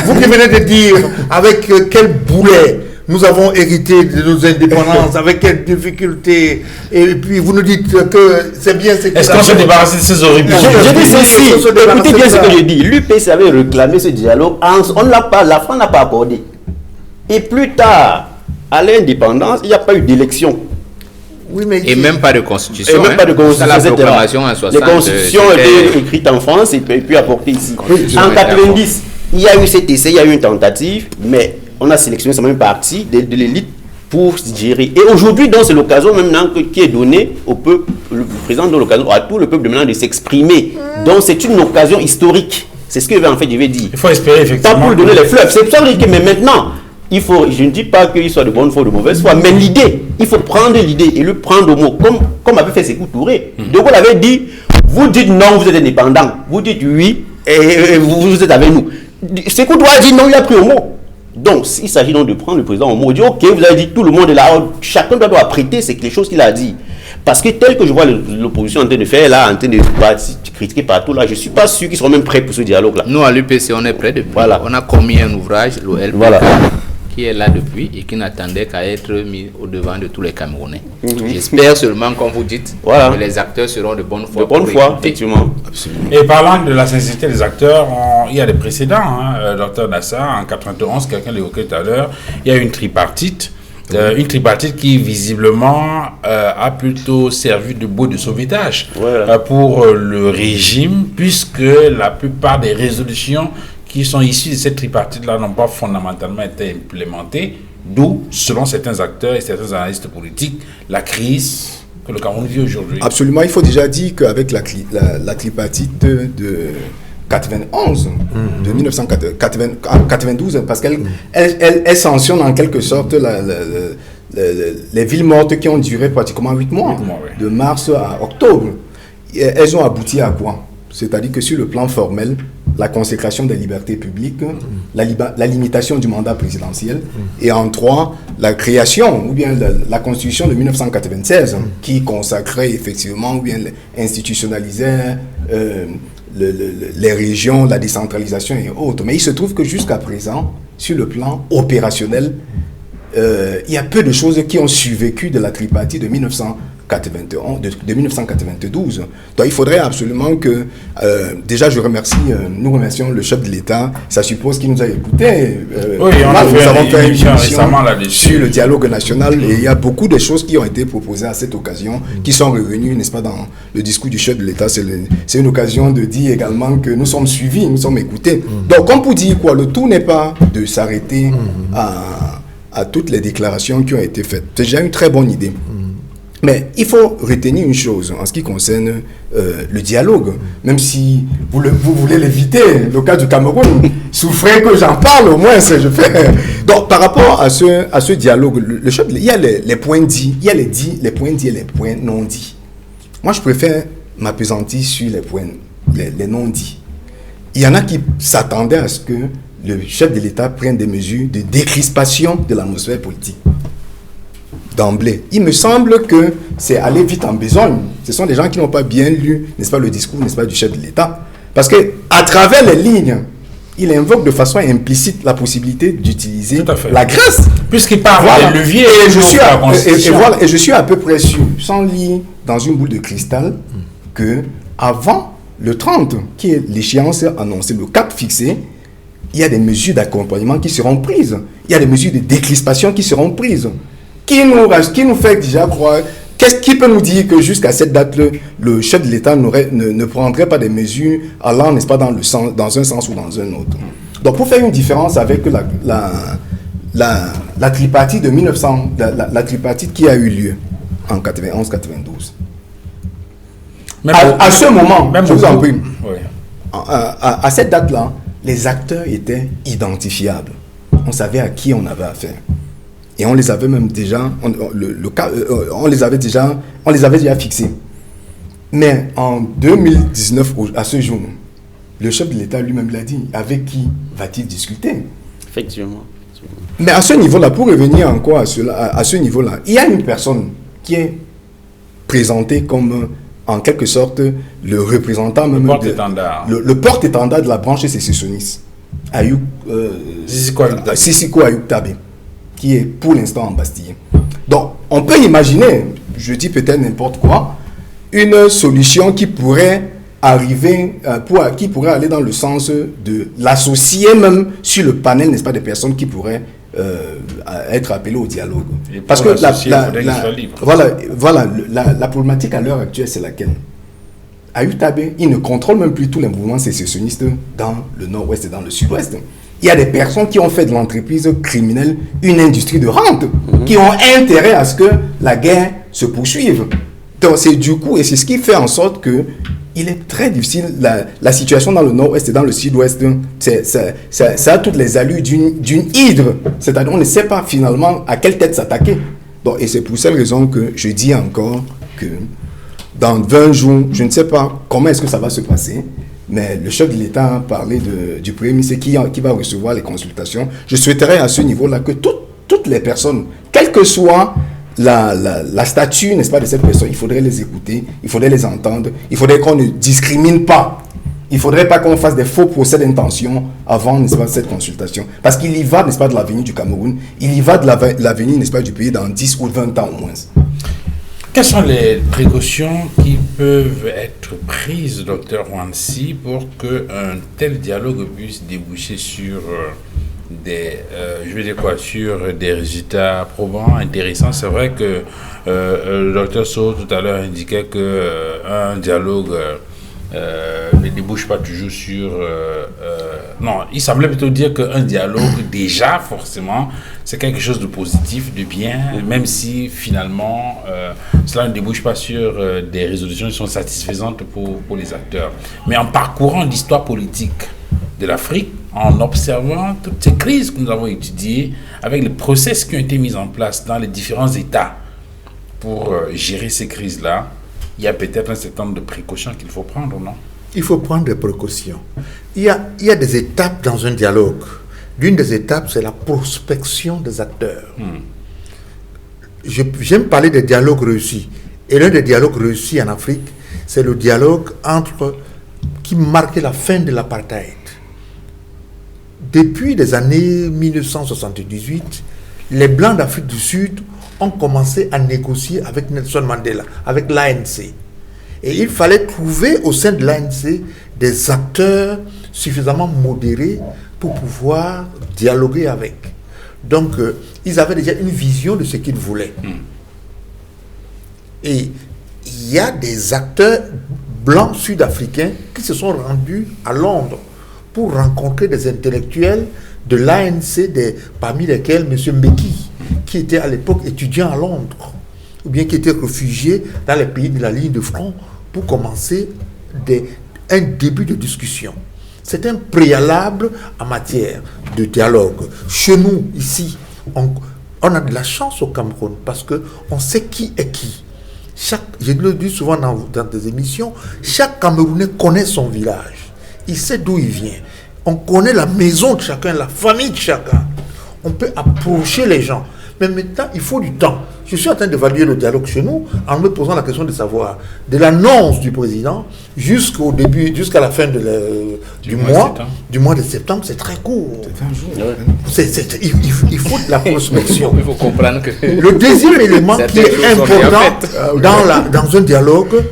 vous qui venez de dire avec quel boulet nous avons hérité de nos indépendances, avec quelles difficultés, et puis vous nous dites que c'est bien ce que... Est-ce qu'on se débarrasse de ces horribles? Je dis ceci, écoutez bien ce que je dis. L'UPC avait réclamé ce dialogue, la France n'a pas accordé. Et plus tard, à l'indépendance, il n'y a pas eu d'élection. Oui, mais et même pas de constitution. Et même pas de constitution. La proclamation en 60. Les constitutions étaient écrites en France et puis apportées ici. En 90, il y a eu cet essai, il y a eu une tentative, mais on a sélectionné seulement une partie de l'élite pour gérer. Et aujourd'hui, donc, c'est l'occasion maintenant qui est donnée au peuple, le président donne l'occasion à tout le peuple de maintenant de s'exprimer. Donc c'est une occasion historique. C'est ce que en fait je vais dire. Il faut espérer effectivement. Pas pour lui donner les fleuves. C'est ça que mais maintenant. Je ne dis pas qu'il soit de bonne foi ou de mauvaise foi, mais l'idée, il faut prendre l'idée et le prendre au mot, comme avait fait Sékou Touré. De Gaulle avait dit, vous dites non, vous êtes indépendant, vous dites oui, et vous êtes avec nous. Sékou Touré a dit non, il a pris au mot. Donc, il s'agit donc de prendre le président au mot, dire, ok, vous avez dit, tout le monde est là, chacun doit prêter les choses qu'il a dit. Parce que tel que je vois l'opposition en train de faire, là, en train de critiquer partout, là, je ne suis pas sûr qu'ils seront même prêts pour ce dialogue-là. Nous, à l'UPC, on est prêts depuis. Voilà. On a commis un ouvrage, l'OLPK, voilà, qui est là depuis et qui n'attendait qu'à être mis au devant de tous les Camerounais. J'espère seulement, comme vous dites, que les acteurs seront de bonne foi. De bonne foi, effectivement. Absolument. Et parlant de la sincérité des acteurs, il y a des précédents. Dr Nassar, en 91, quelqu'un l'évoquait tout à l'heure, il y a une tripartite. Une tripartite qui visiblement a plutôt servi de bouée de sauvetage pour le régime, puisque la plupart des résolutions qui sont issues de cette tripartite-là n'ont pas fondamentalement été implémentées, d'où, selon certains acteurs et certains analystes politiques, la crise que le Cameroun vit aujourd'hui. Absolument, il faut déjà dire qu'avec la tripartite de 91, de 1992, parce qu'elle sanctionne en quelque sorte les villes mortes qui ont duré pratiquement 8 mois, de mars à octobre. Elles ont abouti à quoi? C'est-à-dire que sur le plan formel, la consécration des libertés publiques, la limitation du mandat présidentiel, et en 3, la création, ou bien la constitution de 1996, qui consacrait effectivement, ou bien institutionnalisait les régions, la décentralisation et autres. Mais il se trouve que jusqu'à présent, sur le plan opérationnel, il y a peu de choses qui ont survécu de la tripartite de 1992. Donc il faudrait absolument que, déjà nous remercions le chef de l'État, ça suppose qu'il nous a écoutés. Oui, nous avons fait une émission récemment là-dessus sur le dialogue national et il y a beaucoup de choses qui ont été proposées à cette occasion, qui sont revenues, n'est-ce pas, dans le discours du chef de l'État. C'est une occasion de dire également que nous sommes suivis, nous sommes écoutés. Donc comme pour dire quoi, le tout n'est pas de s'arrêter à toutes les déclarations qui ont été faites. C'est déjà une très bonne idée. Mais il faut retenir une chose en ce qui concerne le dialogue. Même si vous voulez l'éviter, le cas du Cameroun, souffrez que j'en parle au moins. Je fais. Donc, par rapport à ce dialogue, le chef, il y a les points dits, il y a les points dits et les points non dits. Moi, je préfère m'appesantir sur les points, les non dits. Il y en a qui s'attendaient à ce que le chef de l'État prenne des mesures de décrispation de l'atmosphère politique. D'emblée. Il me semble que c'est aller vite en besogne. Ce sont des gens qui n'ont pas bien lu, n'est-ce pas, le discours, n'est-ce pas, du chef de l'État. Parce que à travers les lignes, il invoque de façon implicite la possibilité d'utiliser la grâce. Puisqu'il parle des leviers et je suis à peu près sûr, sans lire dans une boule de cristal, que avant le 30, qui est l'échéance annoncée, le cap fixé, il y a des mesures d'accompagnement qui seront prises. Il y a des mesures de décrispation qui seront prises. Qui nous fait déjà croire, qui peut nous dire que jusqu'à cette date, le chef de l'État ne prendrait pas des mesures allant, n'est-ce pas, dans un sens ou dans un autre. Donc, pour faire une différence avec la tripartite de 1900, la tripartite qui a eu lieu en 91-92. À ce moment, je vous en prie, à cette date-là, les acteurs étaient identifiables. On savait à qui on avait affaire. Et on les avait même déjà, on les avait déjà fixés. Mais en 2019, à ce jour, le chef de l'État lui-même l'a dit, avec qui va-t-il discuter? Effectivement. Mais à ce niveau-là, pour revenir encore à ce niveau-là, il y a une personne qui est présentée comme, en quelque sorte, le représentant même le porte-étendard de la branche sécessionniste, Sissiko Ayuk Tabé, qui est pour l'instant en Bastille. Donc, on peut imaginer, je dis peut-être n'importe quoi, une solution qui pourrait arriver, qui pourrait aller dans le sens de l'associer même sur le panel, n'est-ce pas, des personnes qui pourraient être appelées au dialogue. Parce que la problématique à l'heure actuelle, c'est laquelle? Ayuk Tabé, il ne contrôle même plus tous les mouvements sécessionnistes dans le nord-ouest et dans le sud-ouest. Il y a des personnes qui ont fait de l'entreprise criminelle une industrie de rente, qui ont intérêt à ce que la guerre se poursuive. Donc c'est du coup, et c'est ce qui fait en sorte que il est très difficile, la situation dans le nord-ouest et dans le sud-ouest, ça a toutes les allures d'une hydre. C'est-à-dire on ne sait pas finalement à quelle tête s'attaquer. Donc, et c'est pour cette raison que je dis encore que dans 20 jours, je ne sais pas comment est-ce que ça va se passer, mais le chef de l'État a parlé du Premier ministre qui va recevoir les consultations. Je souhaiterais à ce niveau-là que toutes les personnes, quelle que soit la statut, n'est-ce pas, de cette personne, il faudrait les écouter, il faudrait les entendre, il faudrait qu'on ne discrimine pas. Il ne faudrait pas qu'on fasse des faux procès d'intention avant, n'est-ce pas, cette consultation. Parce qu'il y va, n'est-ce pas, de l'avenir du Cameroun, il y va de l'avenir, n'est-ce pas, du pays dans 10 ou 20 ans au moins. Quelles sont les précautions qui peuvent être prises, Dr Wansi, pour qu'un tel dialogue puisse déboucher sur sur des résultats probants, intéressants? C'est vrai que le docteur So tout à l'heure indiquait qu'un dialogue ne débouche pas toujours sur... non, il semblait plutôt dire qu'un dialogue, déjà, forcément, c'est quelque chose de positif, de bien, même si finalement, cela ne débouche pas sur des résolutions qui sont satisfaisantes pour les acteurs. Mais en parcourant l'histoire politique de l'Afrique, en observant toutes ces crises que nous avons étudiées, avec les process qui ont été mis en place dans les différents États pour gérer ces crises-là, il y a peut-être un certain nombre de précautions qu'il faut prendre, non? Il faut prendre des précautions. Il y a des étapes dans un dialogue. L'une des étapes, c'est la prospection des acteurs. J'aime parler des dialogues réussis. Et l'un des dialogues réussis en Afrique, c'est le dialogue qui marquait la fin de l'apartheid. Depuis les années 1978, les Blancs d'Afrique du Sud ont commencé à négocier avec Nelson Mandela, avec l'ANC. Et il fallait trouver au sein de l'ANC des acteurs suffisamment modérés pour pouvoir dialoguer avec. Donc, ils avaient déjà une vision de ce qu'ils voulaient. Et il y a des acteurs blancs sud-africains qui se sont rendus à Londres pour rencontrer des intellectuels de l'ANC, parmi lesquels M. Mbeki, qui était à l'époque étudiant à Londres, ou bien qui était réfugié dans les pays de la ligne de front, pour commencer un début de discussion. C'est un préalable en matière de dialogue. Chez nous, ici, on a de la chance au Cameroun parce qu'on sait qui est qui. Je le dis souvent dans des émissions, chaque Camerounais connaît son village. Il sait d'où il vient. On connaît la maison de chacun, la famille de chacun. On peut approcher les gens. Mais maintenant, il faut du temps. Je suis en train d'évaluer le dialogue chez nous en me posant la question de savoir, de l'annonce du président jusqu'au début, jusqu'à la fin du mois de septembre, c'est très court. Il faut de la prospection. Il faut comprendre que... Le deuxième élément qui est important dans un dialogue,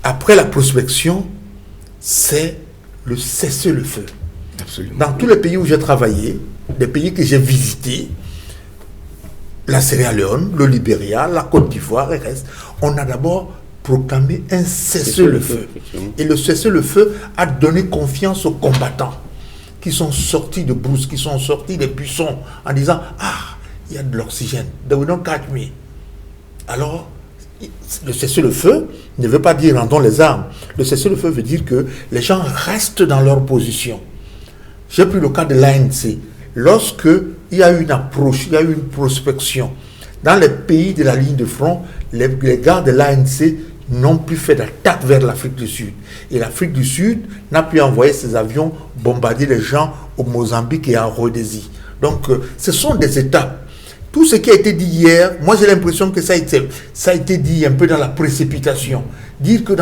après la prospection, c'est le cessez-le-feu. Absolument. Dans tous les pays où j'ai travaillé, des pays que j'ai visités, la Sierra Leone, le Libéria, la Côte d'Ivoire et le reste, on a d'abord proclamé un cessez-le-feu. Et le cessez-le-feu a donné confiance aux combattants qui sont sortis de brousse, qui sont sortis des buissons en disant « Ah, il y a de l'oxygène, they will not catch me ». Alors, le cessez-le-feu ne veut pas dire rendons les armes. Le cessez-le-feu veut dire que les gens restent dans leur position. J'ai pris le cas de l'ANC. Lorsque il y a eu une approche, il y a eu une prospection, dans les pays de la ligne de front, les gars de l'ANC n'ont plus fait d'attaque vers l'Afrique du Sud. Et l'Afrique du Sud n'a pu envoyer ses avions bombarder les gens au Mozambique et en Rhodésie. Donc, ce sont des étapes. Tout ce qui a été dit hier, moi j'ai l'impression que ça a été dit un peu dans la précipitation. Dire que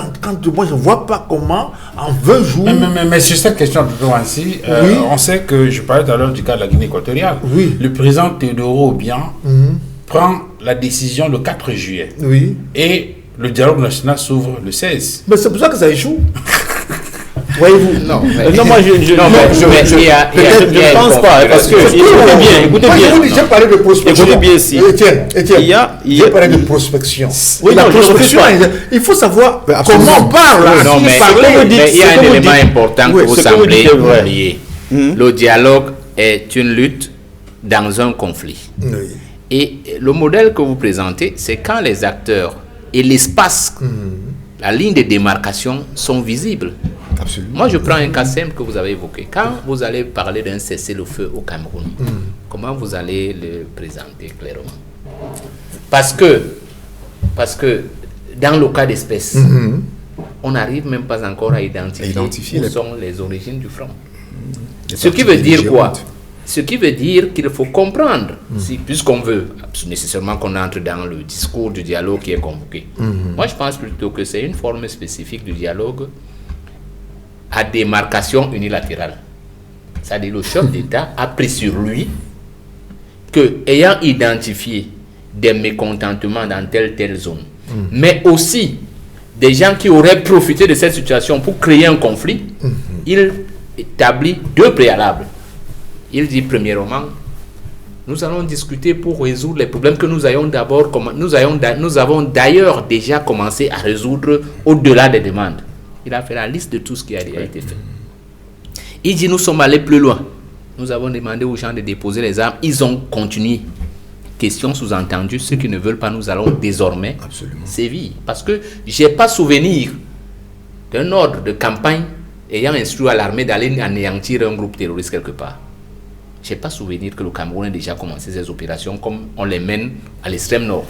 moi je ne vois pas comment en 20 jours... Mais sur cette question plutôt ainsi, on sait que, je parlais tout à l'heure du cas de la Guinée équatoriale, le président Teodoro Obiang prend la décision le 4 juillet. Oui. Et le dialogue national s'ouvre le 16. Mais c'est pour ça que ça échoue. Voyez-vous? Non, moi je ne pense pas, parce que écoutez bien. J'ai parlé de prospection. Écoutez bien ici. Etienne, j'ai parlé de prospection. Oui, la prospection, il faut savoir comment on parle. Non, mais il y a un élément important que vous semblez oublier. Le dialogue est une lutte dans un conflit. Et le modèle que vous présentez, c'est quand les acteurs et l'espace, la ligne de démarcation sont visibles. Absolument. Moi, je prends un cas simple que vous avez évoqué. Quand vous allez parler d'un cessez-le-feu au Cameroun, comment vous allez le présenter clairement? Parce que dans le cas d'espèce, on n'arrive même pas encore à identifier où sont les origines du front. Ce qui veut dire quoi? Ce qui veut dire qu'il faut comprendre, puisqu'on veut nécessairement qu'on entre dans le discours du dialogue qui est convoqué. Moi, je pense plutôt que c'est une forme spécifique du dialogue à démarcation unilatérale. C'est-à-dire le chef d'État a pris sur lui que, ayant identifié des mécontentements dans telle zone, mais aussi des gens qui auraient profité de cette situation pour créer un conflit, il établit deux préalables. Il dit premièrement, nous allons discuter pour résoudre les problèmes que nous avons d'ailleurs déjà commencé à résoudre au-delà des demandes. Il a fait la liste de tout ce qui a été fait. Il dit, nous sommes allés plus loin. Nous avons demandé aux gens de déposer les armes. Ils ont continué. Question sous-entendue, ceux qui ne veulent pas, nous allons désormais sévir. Parce que je n'ai pas souvenir d'un ordre de campagne ayant instruit à l'armée d'aller anéantir un groupe terroriste quelque part. Je n'ai pas souvenir que le Cameroun ait déjà commencé ses opérations comme on les mène à l'extrême nord.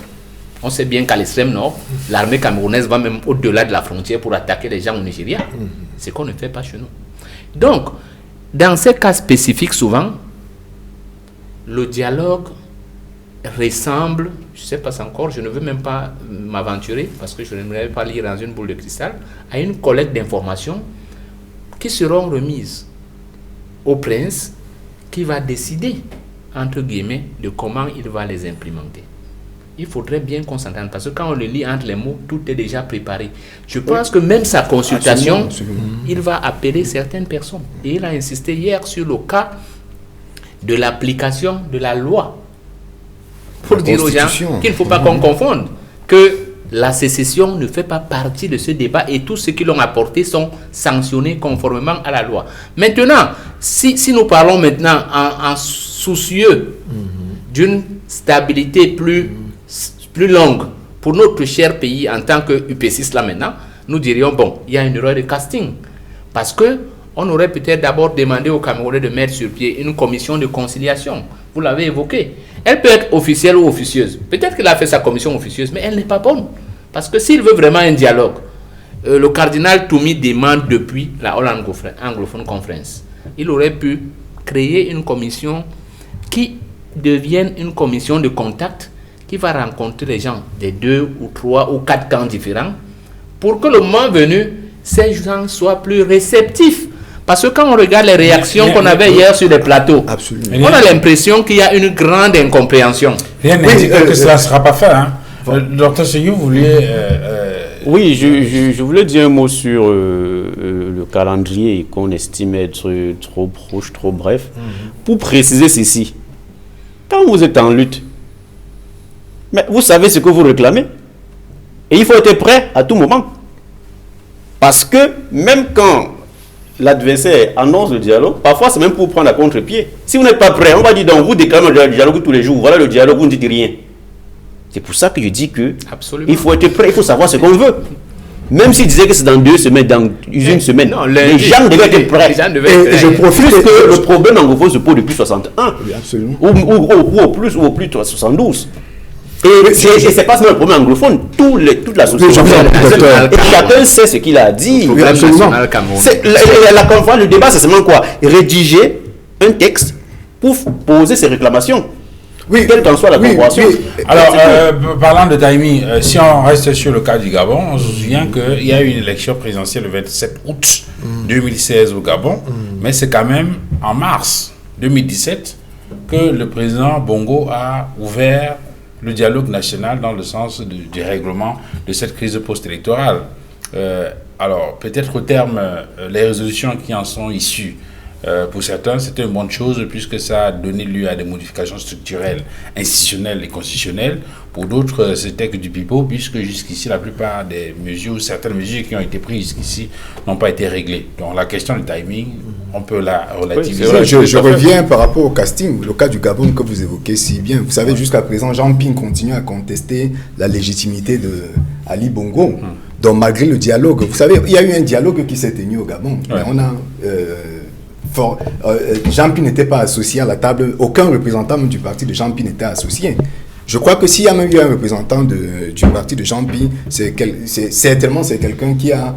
On sait bien qu'à l'extrême nord, l'armée camerounaise va même au-delà de la frontière pour attaquer les gens au Nigeria. C'est qu'on ne fait pas chez nous. Donc, dans ces cas spécifiques, souvent, le dialogue ressemble, je ne sais pas encore, je ne veux même pas m'aventurer parce que je n'aimerais pas lire dans une boule de cristal, à une collecte d'informations qui seront remises au prince qui va décider, entre guillemets, de comment il va les implémenter. Il faudrait bien qu'on s'entende parce que quand on le lit entre les mots, tout est déjà préparé. Je pense que même sa consultation, il va appeler certaines personnes. Et il a insisté hier sur le cas de l'application de la loi. Pour dire aux gens qu'il ne faut pas qu'on confonde que la sécession ne fait pas partie de ce débat et tous ceux qui l'ont apporté sont sanctionnés conformément à la loi. Maintenant, si nous parlons maintenant en soucieux d'une stabilité plus longue pour notre cher pays en tant que UP6 là maintenant, nous dirions bon, il y a une erreur de casting parce que on aurait peut-être d'abord demandé aux Camerounais de mettre sur pied une commission de conciliation. Vous l'avez évoqué. Elle peut être officielle ou officieuse. Peut-être qu'elle a fait sa commission officieuse, mais elle n'est pas bonne. Parce que s'il veut vraiment un dialogue, le cardinal Toumi demande depuis la All Anglophone Conference, il aurait pu créer une commission qui devienne une commission de contact qui va rencontrer les gens des 2 ou 3 ou 4 camps différents pour que le moment venu, ces gens soient plus réceptifs. Parce que quand on regarde les réactions qu'on avait hier sur les plateaux, on a l'impression qu'il y a une grande incompréhension. Rien n'indique que cela ne sera pas fait. Hein. Dr. Seyou, vous vouliez... Oui, je voulais dire un mot sur le calendrier qu'on estime être trop proche, trop bref. Pour préciser ceci, quand vous êtes en lutte, mais vous savez ce que vous réclamez. Et il faut être prêt à tout moment. Parce que même quand l'adversaire annonce le dialogue, parfois c'est même pour prendre à contre-pied. Si vous n'êtes pas prêt, on va dire donc vous déclamez le dialogue tous les jours, voilà le dialogue, vous ne dites rien. C'est pour ça que je dis que il faut être prêt, il faut savoir ce qu'on veut. Même s'il disait que c'est dans 2 semaines, dans une semaine, non, les gens devaient être prêts. Et je profite que le problème anglophone se pose depuis 61, oui, absolument. Ou au plus 72. Et c'est pas seulement le problème anglophone, toute la société. Et chacun sait ce qu'il a dit. Oui, absolument. La conférence, le débat, c'est seulement quoi? Rédiger un texte pour poser ses réclamations. Oui, quelle qu'en soit la corporation. Oui. Alors, parlant de timing, si on reste sur le cas du Gabon, on se souvient qu'il y a eu une élection présidentielle le 27 août 2016 au Gabon, mais c'est quand même en mars 2017 que le président Bongo a ouvert le dialogue national dans le sens du règlement de cette crise post-électorale. Alors, peut-être au terme, les résolutions qui en sont issues, pour certains, c'était une bonne chose puisque ça a donné lieu à des modifications structurelles, institutionnelles et constitutionnelles. Pour d'autres, c'était que du pipeau puisque jusqu'ici, la plupart des mesures, certaines mesures qui ont été prises jusqu'ici n'ont pas été réglées. Donc la question du timing, on peut la relativiser. Oui, je reviens par rapport au casting, le cas du Gabon que vous évoquez si bien. Vous savez, jusqu'à présent, Jean Ping continue à contester la légitimité de Ali Bongo. Donc malgré le dialogue, vous savez, il y a eu un dialogue qui s'est tenu au Gabon. Mais on a... Jean-Pi n'était pas associé à la table, aucun représentant du parti de Jean-Pi n'était associé. Je crois que s'il y a même eu un représentant du parti de Jean-Pi, certainement c'est quelqu'un qui a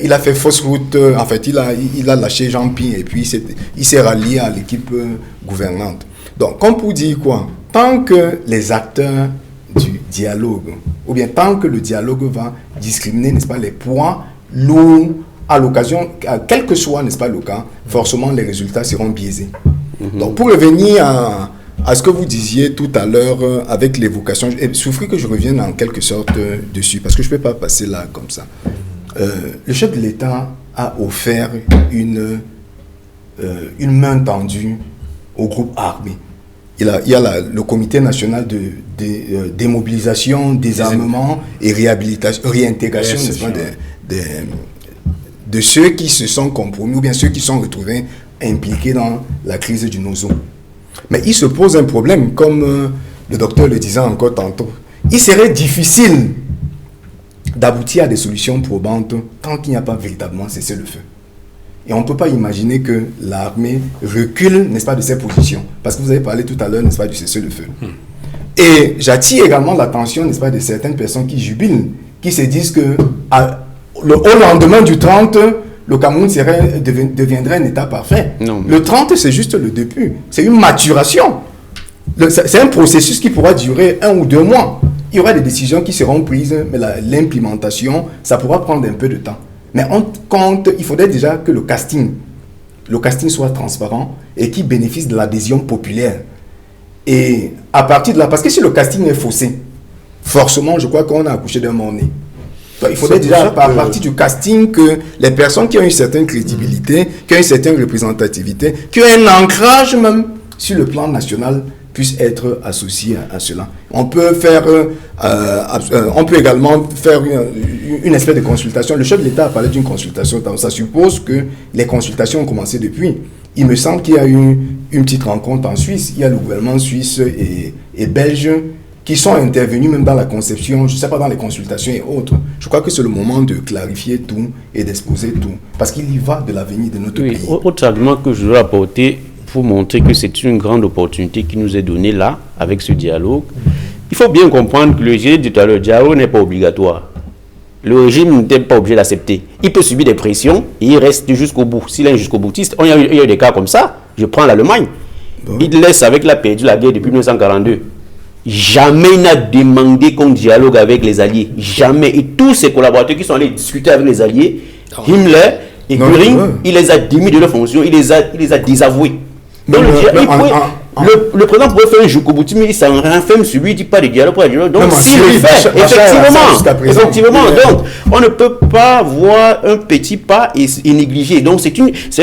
il a fait fausse route, en fait il a lâché Jean-Pi et puis il s'est rallié à l'équipe gouvernante. Donc comme pour dire quoi, tant que les acteurs du dialogue, ou bien tant que le dialogue va discriminer, n'est-ce pas, les points lourds, à l'occasion, quel que soit, n'est-ce pas, le cas, forcément les résultats seront biaisés. Donc pour revenir à ce que vous disiez tout à l'heure avec l'évocation, et souffrez que je revienne en quelque sorte dessus, parce que je ne peux pas passer là comme ça. Le chef de l'État a offert une main tendue au groupe armé. Il y a le comité national de démobilisation, désarmement et réintégration, n'est-ce pas, de ceux qui se sont compromis ou bien ceux qui sont retrouvés impliqués dans la crise du Nozo. Mais il se pose un problème, comme le docteur le disait encore tantôt. Il serait difficile d'aboutir à des solutions probantes tant qu'il n'y a pas véritablement cessé le feu. Et on ne peut pas imaginer que l'armée recule, n'est-ce pas, de ses positions. Parce que vous avez parlé tout à l'heure, n'est-ce pas, du cessez-le-feu. Et j'attire également l'attention, n'est-ce pas, de certaines personnes qui jubilent, qui se disent que au lendemain du 30, le Cameroun deviendrait un État parfait. Non, mais... Le 30, c'est juste le début. C'est une maturation. C'est un processus qui pourra durer 1 ou 2 mois. Il y aura des décisions qui seront prises, mais l'implémentation, ça pourra prendre un peu de temps. Mais on compte, il faudrait déjà que le casting soit transparent et qu'il bénéficie de l'adhésion populaire. Et à partir de là, parce que si le casting est faussé, forcément, je crois qu'on a accouché d'un mort-né. Il faudrait déjà, à partir du casting, que les personnes qui ont une certaine crédibilité, qui ont une certaine représentativité, qui ont un ancrage même sur le plan national, puissent être associés à cela. On peut également faire une espèce de consultation. Le chef de l'État a parlé d'une consultation. Ça suppose que les consultations ont commencé depuis. Il me semble qu'il y a eu une petite rencontre en Suisse. Il y a le gouvernement suisse et belge qui sont intervenus même dans la conception, je ne sais pas, dans les consultations et autres. Je crois que c'est le moment de clarifier tout et d'exposer tout. Parce qu'il y va de l'avenir de notre pays. Autre argument que je veux apporter pour montrer que c'est une grande opportunité qui nous est donnée là, avec ce dialogue. Il faut bien comprendre que le dialogue n'est pas obligatoire. Le régime n'est pas obligé d'accepter. Il peut subir des pressions et il reste jusqu'au bout. S'il est jusqu'au boutiste, il y a eu des cas comme ça. Je prends l'Allemagne. Bon. Il laisse avec la perdu la guerre depuis 1942. Jamais il n'a demandé qu'on dialogue avec les Alliés. Jamais. Et tous ses collaborateurs qui sont allés discuter avec les Alliés, Himmler et Göring, il les a démis de leurs fonctions, il les a désavoués. Donc, le président pourrait faire un Joukobouti, mais il s'en renferme sur lui, il ne dit pas de dialogue, Donc, s'il le fait, effectivement, donc, on ne peut pas voir un petit pas et négliger. Donc, c'est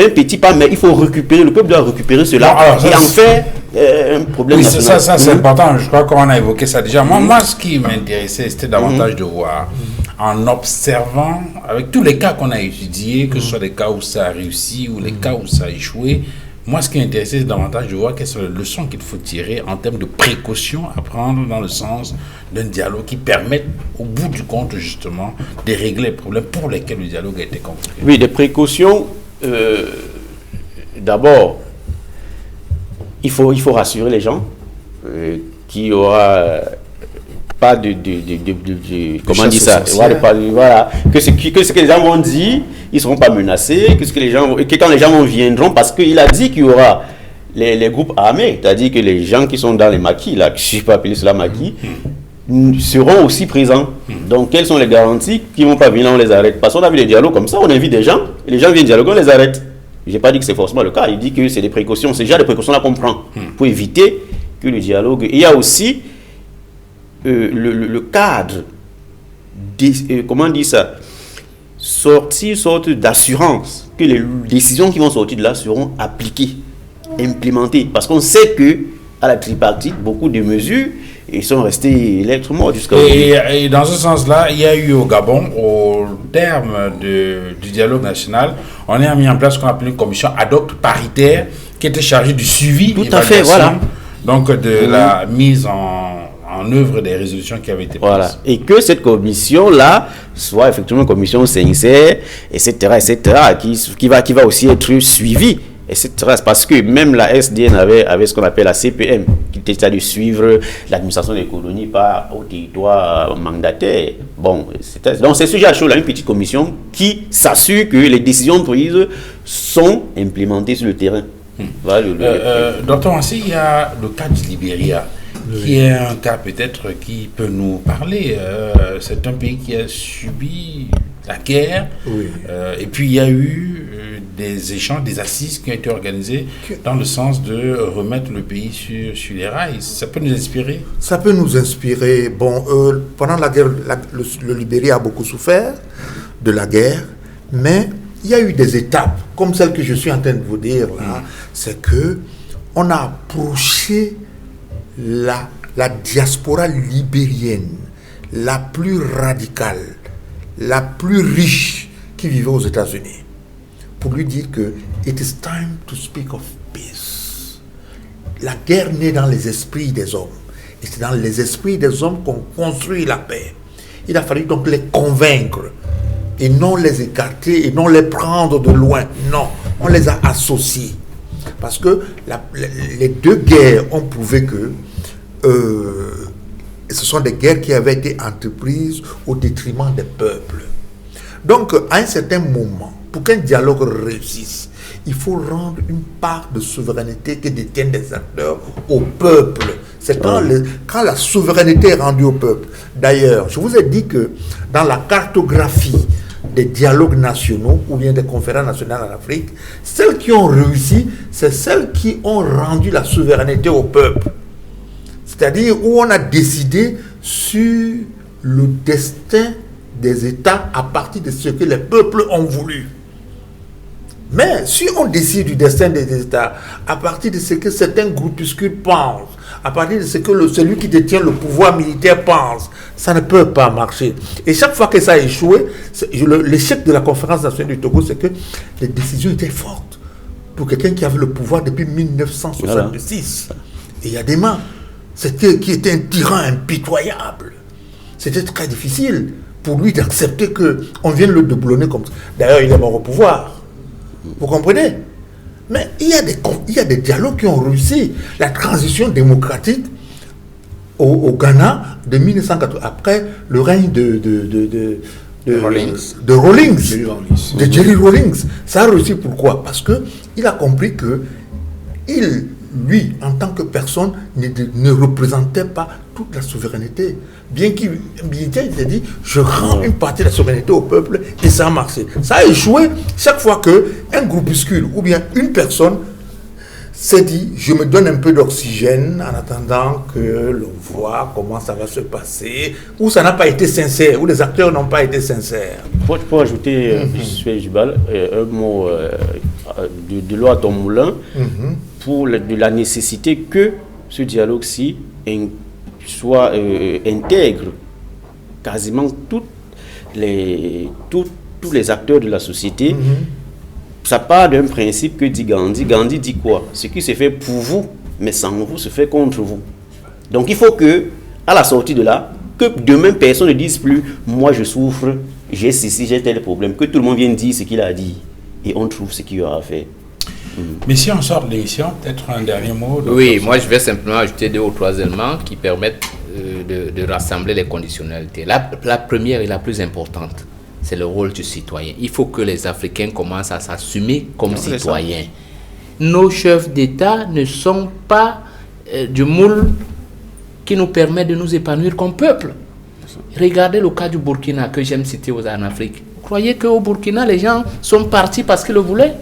un petit pas, mais il faut récupérer, le peuple doit récupérer cela et en faire un problème national. Ça c'est important, je crois qu'on a évoqué ça déjà. Moi, ce qui m'intéressait, c'était davantage de voir, en observant, avec tous les cas qu'on a étudiés, que ce soit des cas où ça a réussi ou les cas où ça a échoué, moi, ce qui m'intéressait, c'est davantage de voir quelles sont les leçons qu'il faut tirer en termes de précautions à prendre dans le sens d'un dialogue qui permette, au bout du compte, justement, de régler les problèmes pour lesquels le dialogue a été construit. Oui, des précautions. D'abord, il faut rassurer les gens qu'il n'y aura pas de comment on dit ça, voilà, que ce que les gens vont dire, ils ne seront pas menacés, que quand les gens viendront, parce qu'il a dit qu'il y aura les groupes armés, c'est-à-dire que les gens qui sont dans les maquis, là, je ne sais pas appeler cela maquis, seront aussi présents. Donc, quelles sont les garanties qu'ils ne vont pas venir, on les arrête? Parce qu'on a vu des dialogues comme ça, on invite des gens, et les gens viennent dialoguer, on les arrête. Je n'ai pas dit que c'est forcément le cas, il dit que c'est des précautions, c'est déjà des précautions là qu'on prend pour éviter que le dialogue... Il y a aussi le cadre, comment on dit ça, sorte d'assurance, que les décisions qui vont sortir de là seront appliquées, implémentées. Parce qu'on sait que à la tripartite, beaucoup de mesures ils sont restés lettres mortes jusqu'à aujourd'hui. Et dans ce sens-là, il y a eu au Gabon, au terme du dialogue national, on a mis en place ce qu'on appelle une commission ad hoc paritaire qui était chargée du suivi. Tout à fait, voilà. Donc de la mise en œuvre des résolutions qui avaient été prises. Voilà. Et que cette commission-là soit effectivement une commission sincère, etc., qui va aussi être suivie, etc. Parce que même la SDN avait ce qu'on appelle la CPM, qui était de suivre l'administration des colonies par au territoire mandataire. Bon, donc c'est ce genre de choses-là, une petite commission qui s'assure que les décisions prises sont implémentées sur le terrain. Voilà, Docteur Anssi, il y a le cas du Libéria, qui est un cas peut-être qui peut nous parler. C'est un pays qui a subi la guerre, et puis il y a eu des échanges, des assises qui ont été organisées dans le sens de remettre le pays sur les rails. Ça peut nous inspirer? Ça peut nous inspirer. Bon, pendant la guerre, le Libéria a beaucoup souffert de la guerre, mais il y a eu des étapes, comme celle que je suis en train de vous dire là, c'est que on a approché la diaspora libérienne la plus radicale, la plus riche qui vivait aux États-Unis, pour lui dire que it is time to speak of peace. La guerre naît dans les esprits des hommes, et c'est dans les esprits des hommes qu'on construit la paix. Il a fallu donc les convaincre, et non les écarter, et non les prendre de loin. Non, on les a associés. Parce que les deux guerres ont prouvé que ce sont des guerres qui avaient été entreprises au détriment des peuples. Donc, à un certain moment, pour qu'un dialogue réussisse, il faut rendre une part de souveraineté que détiennent les acteurs au peuple. C'est quand la souveraineté est rendue au peuple. D'ailleurs, je vous ai dit que dans la cartographie des dialogues nationaux ou bien des conférences nationales en Afrique, celles qui ont réussi, c'est celles qui ont rendu la souveraineté au peuple. C'est-à-dire où on a décidé sur le destin des États à partir de ce que les peuples ont voulu. Mais si on décide du destin des États à partir de ce que certains groupuscules pensent, à partir de ce que celui qui détient le pouvoir militaire pense, ça ne peut pas marcher. Et chaque fois que ça a échoué, l'échec de la conférence nationale du Togo, c'est que les décisions étaient fortes pour quelqu'un qui avait le pouvoir depuis 1966. Voilà. Et il y a des mains. Qui était un tyran impitoyable. C'était très difficile pour lui d'accepter qu'on vienne le doublonner comme ça. D'ailleurs, il est mort au pouvoir. Vous comprenez? Mais il y a des dialogues qui ont réussi. La transition démocratique au Ghana de 1980, après le règne de Jerry Rawlings. Ça a réussi pourquoi? Parce qu'il a compris que lui, en tant que personne, ne représentait pas toute la souveraineté. Bien qu'il ait dit, je rends une partie de la souveraineté au peuple, et ça a marché. Ça a échoué chaque fois qu'un groupuscule ou bien une personne s'est dit, je me donne un peu d'oxygène en attendant que l'on voit comment ça va se passer, ou ça n'a pas été sincère, ou les acteurs n'ont pas été sincères. Pour ajouter, M. Jubal, un mot de l'eau à ton moulin, pour de la nécessité que ce dialogue-ci intègre quasiment tous les acteurs de la société. Ça part d'un principe que dit Gandhi. Gandhi dit quoi? Ce qui se fait pour vous, mais sans vous, se fait contre vous. Donc il faut que, à la sortie de là, que demain personne ne dise plus moi je souffre, j'ai ceci, j'ai tel problème, que tout le monde vienne dire ce qu'il a dit et on trouve ce qu'il y aura à faire. Mais si on sort de l'émission, peut-être un dernier mot. Oui, moi je vais simplement ajouter 2 ou 3 éléments qui permettent de rassembler les conditionnalités. La première et la plus importante, c'est le rôle du citoyen. Il faut que les Africains commencent à s'assumer comme citoyens. Nos chefs d'État ne sont pas du moule qui nous permet de nous épanouir comme peuple. Regardez le cas du Burkina que j'aime citer en Afrique. Vous croyez qu'au Burkina, les gens sont partis parce qu'ils le voulaient?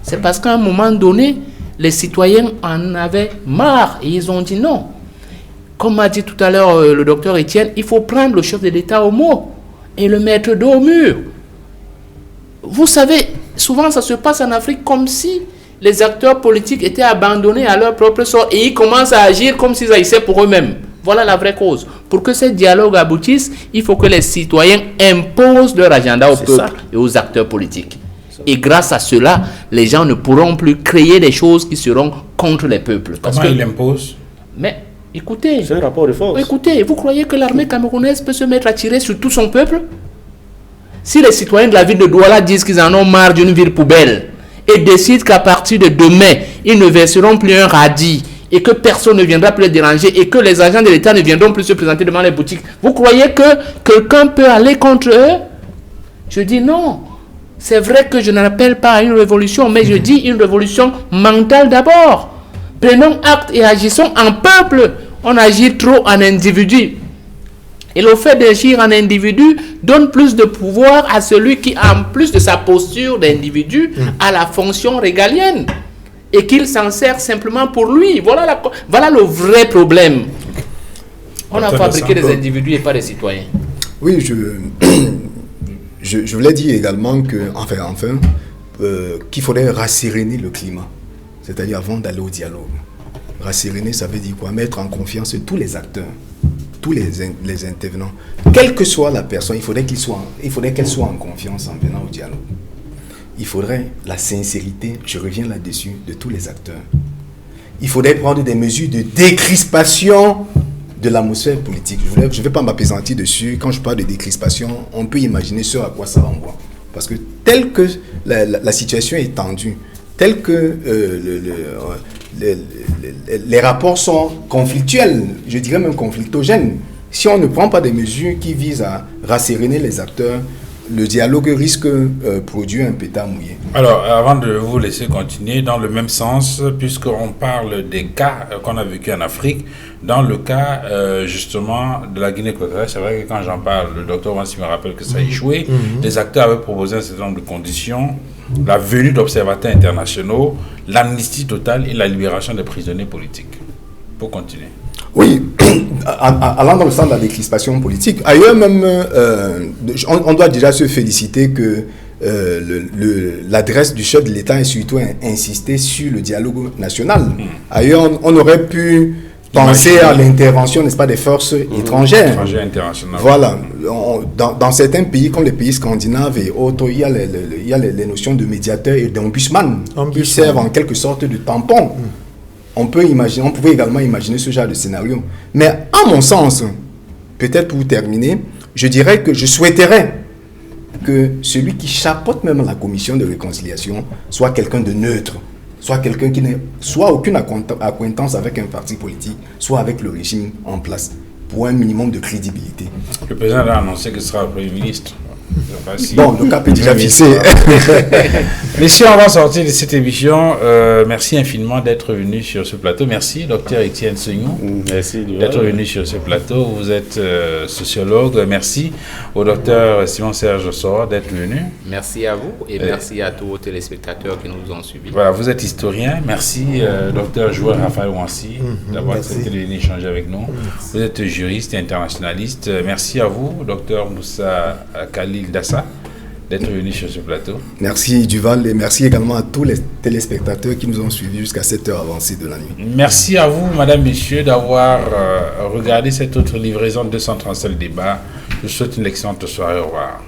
C'est parce qu'à un moment donné, les citoyens en avaient marre et ils ont dit non. Comme m'a dit tout à l'heure le docteur Etienne, il faut prendre le chef de l'État au mot et le mettre dos au mur. Vous savez, souvent ça se passe en Afrique comme si les acteurs politiques étaient abandonnés à leur propre sort et ils commencent à agir comme s'ils agissaient pour eux-mêmes. Voilà la vraie cause. Pour que ce dialogue aboutisse, il faut que les citoyens imposent leur agenda au peuple et aux acteurs politiques. Et grâce à cela, les gens ne pourront plus créer des choses qui seront contre les peuples. Comment ils l'imposent? Mais écoutez, c'est un rapport de force. Écoutez, vous croyez que l'armée camerounaise peut se mettre à tirer sur tout son peuple? Si les citoyens de la ville de Douala disent qu'ils en ont marre d'une ville poubelle et décident qu'à partir de demain, ils ne verseront plus un radis et que personne ne viendra plus les déranger et que les agents de l'État ne viendront plus se présenter devant les boutiques, vous croyez que quelqu'un peut aller contre eux? Je dis non. C'est vrai que je n'appelle pas à une révolution, mais je dis une révolution mentale d'abord. Prenons acte et agissons en peuple. On agit trop en individu. Et le fait d'agir en individu donne plus de pouvoir à celui qui, en plus de sa posture d'individu, a la fonction régalienne. Et qu'il s'en sert simplement pour lui. Voilà le vrai problème. On a fabriqué des individus et pas des citoyens. Oui, je voulais dire également que, qu'il faudrait rasséréner le climat. C'est-à-dire avant d'aller au dialogue. Rasséréner, ça veut dire quoi? Mettre en confiance tous les acteurs, tous les intervenants. Quelle que soit la personne, il faudrait qu'elle soit en confiance en venant au dialogue. Il faudrait la sincérité, je reviens là-dessus, de tous les acteurs. Il faudrait prendre des mesures de décrispation de l'atmosphère politique. Je ne vais pas m'appesantir dessus. Quand je parle de décrispation, on peut imaginer ce à quoi ça renvoie. Parce que tel que la situation est tendue, tel que les rapports sont conflictuels, je dirais même conflictogènes, si on ne prend pas des mesures qui visent à rasséréner les acteurs, le dialogue risque de produire un pétard mouillé. Alors, avant de vous laisser continuer, dans le même sens, puisqu'on parle des cas qu'on a vécu en Afrique, dans le cas justement de la Guinée équatoriale, c'est vrai que quand j'en parle, le docteur Wansi me rappelle que ça a échoué. Les acteurs avaient proposé un certain nombre de conditions, la venue d'observateurs internationaux, l'amnistie totale et la libération des prisonniers politiques. Pour continuer. Oui, allant dans le sens de la décrispation politique, ailleurs même, on doit déjà se féliciter que l'adresse du chef de l'État est surtout insister sur le dialogue national. Ailleurs, on aurait pu penser à l'intervention, n'est-ce pas, des forces étrangères. Internationales. Voilà. Dans certains pays, comme les pays scandinaves et autres, il y a les notions de médiateur et d'ombudsman qui servent en quelque sorte de tampon. On pouvait également imaginer ce genre de scénario. Mais à mon sens, peut-être pour terminer, je dirais que je souhaiterais que celui qui chapeaute même la commission de réconciliation soit quelqu'un de neutre, soit quelqu'un qui n'ait soit aucune acquaintance avec un parti politique, soit avec le régime en place, pour un minimum de crédibilité. Le président a annoncé que ce sera le Premier ministre. Bon, le cap est déjà fixé. Messieurs, on va sortir de cette émission. Merci infiniment d'être venu sur ce plateau. Merci, docteur Etienne Seignou, d'être venu sur ce plateau. Vous êtes sociologue. Merci au docteur Simon-Serge Sor d'être venu. Merci à vous et merci à tous les téléspectateurs qui nous ont suivis. Voilà, vous êtes historien. Merci, docteur Joël Raphaël Wansi, d'avoir accepté de venir échanger avec nous. Vous êtes juriste et internationaliste. Merci à vous, docteur Moussa Khalil Dassa, d'être venu sur ce plateau. Merci Duval et merci également à tous les téléspectateurs qui nous ont suivis jusqu'à cette heure avancée de la nuit. Merci à vous, madame, messieurs, d'avoir regardé cette autre livraison de 237 débats. Je vous souhaite une excellente soirée. Au revoir.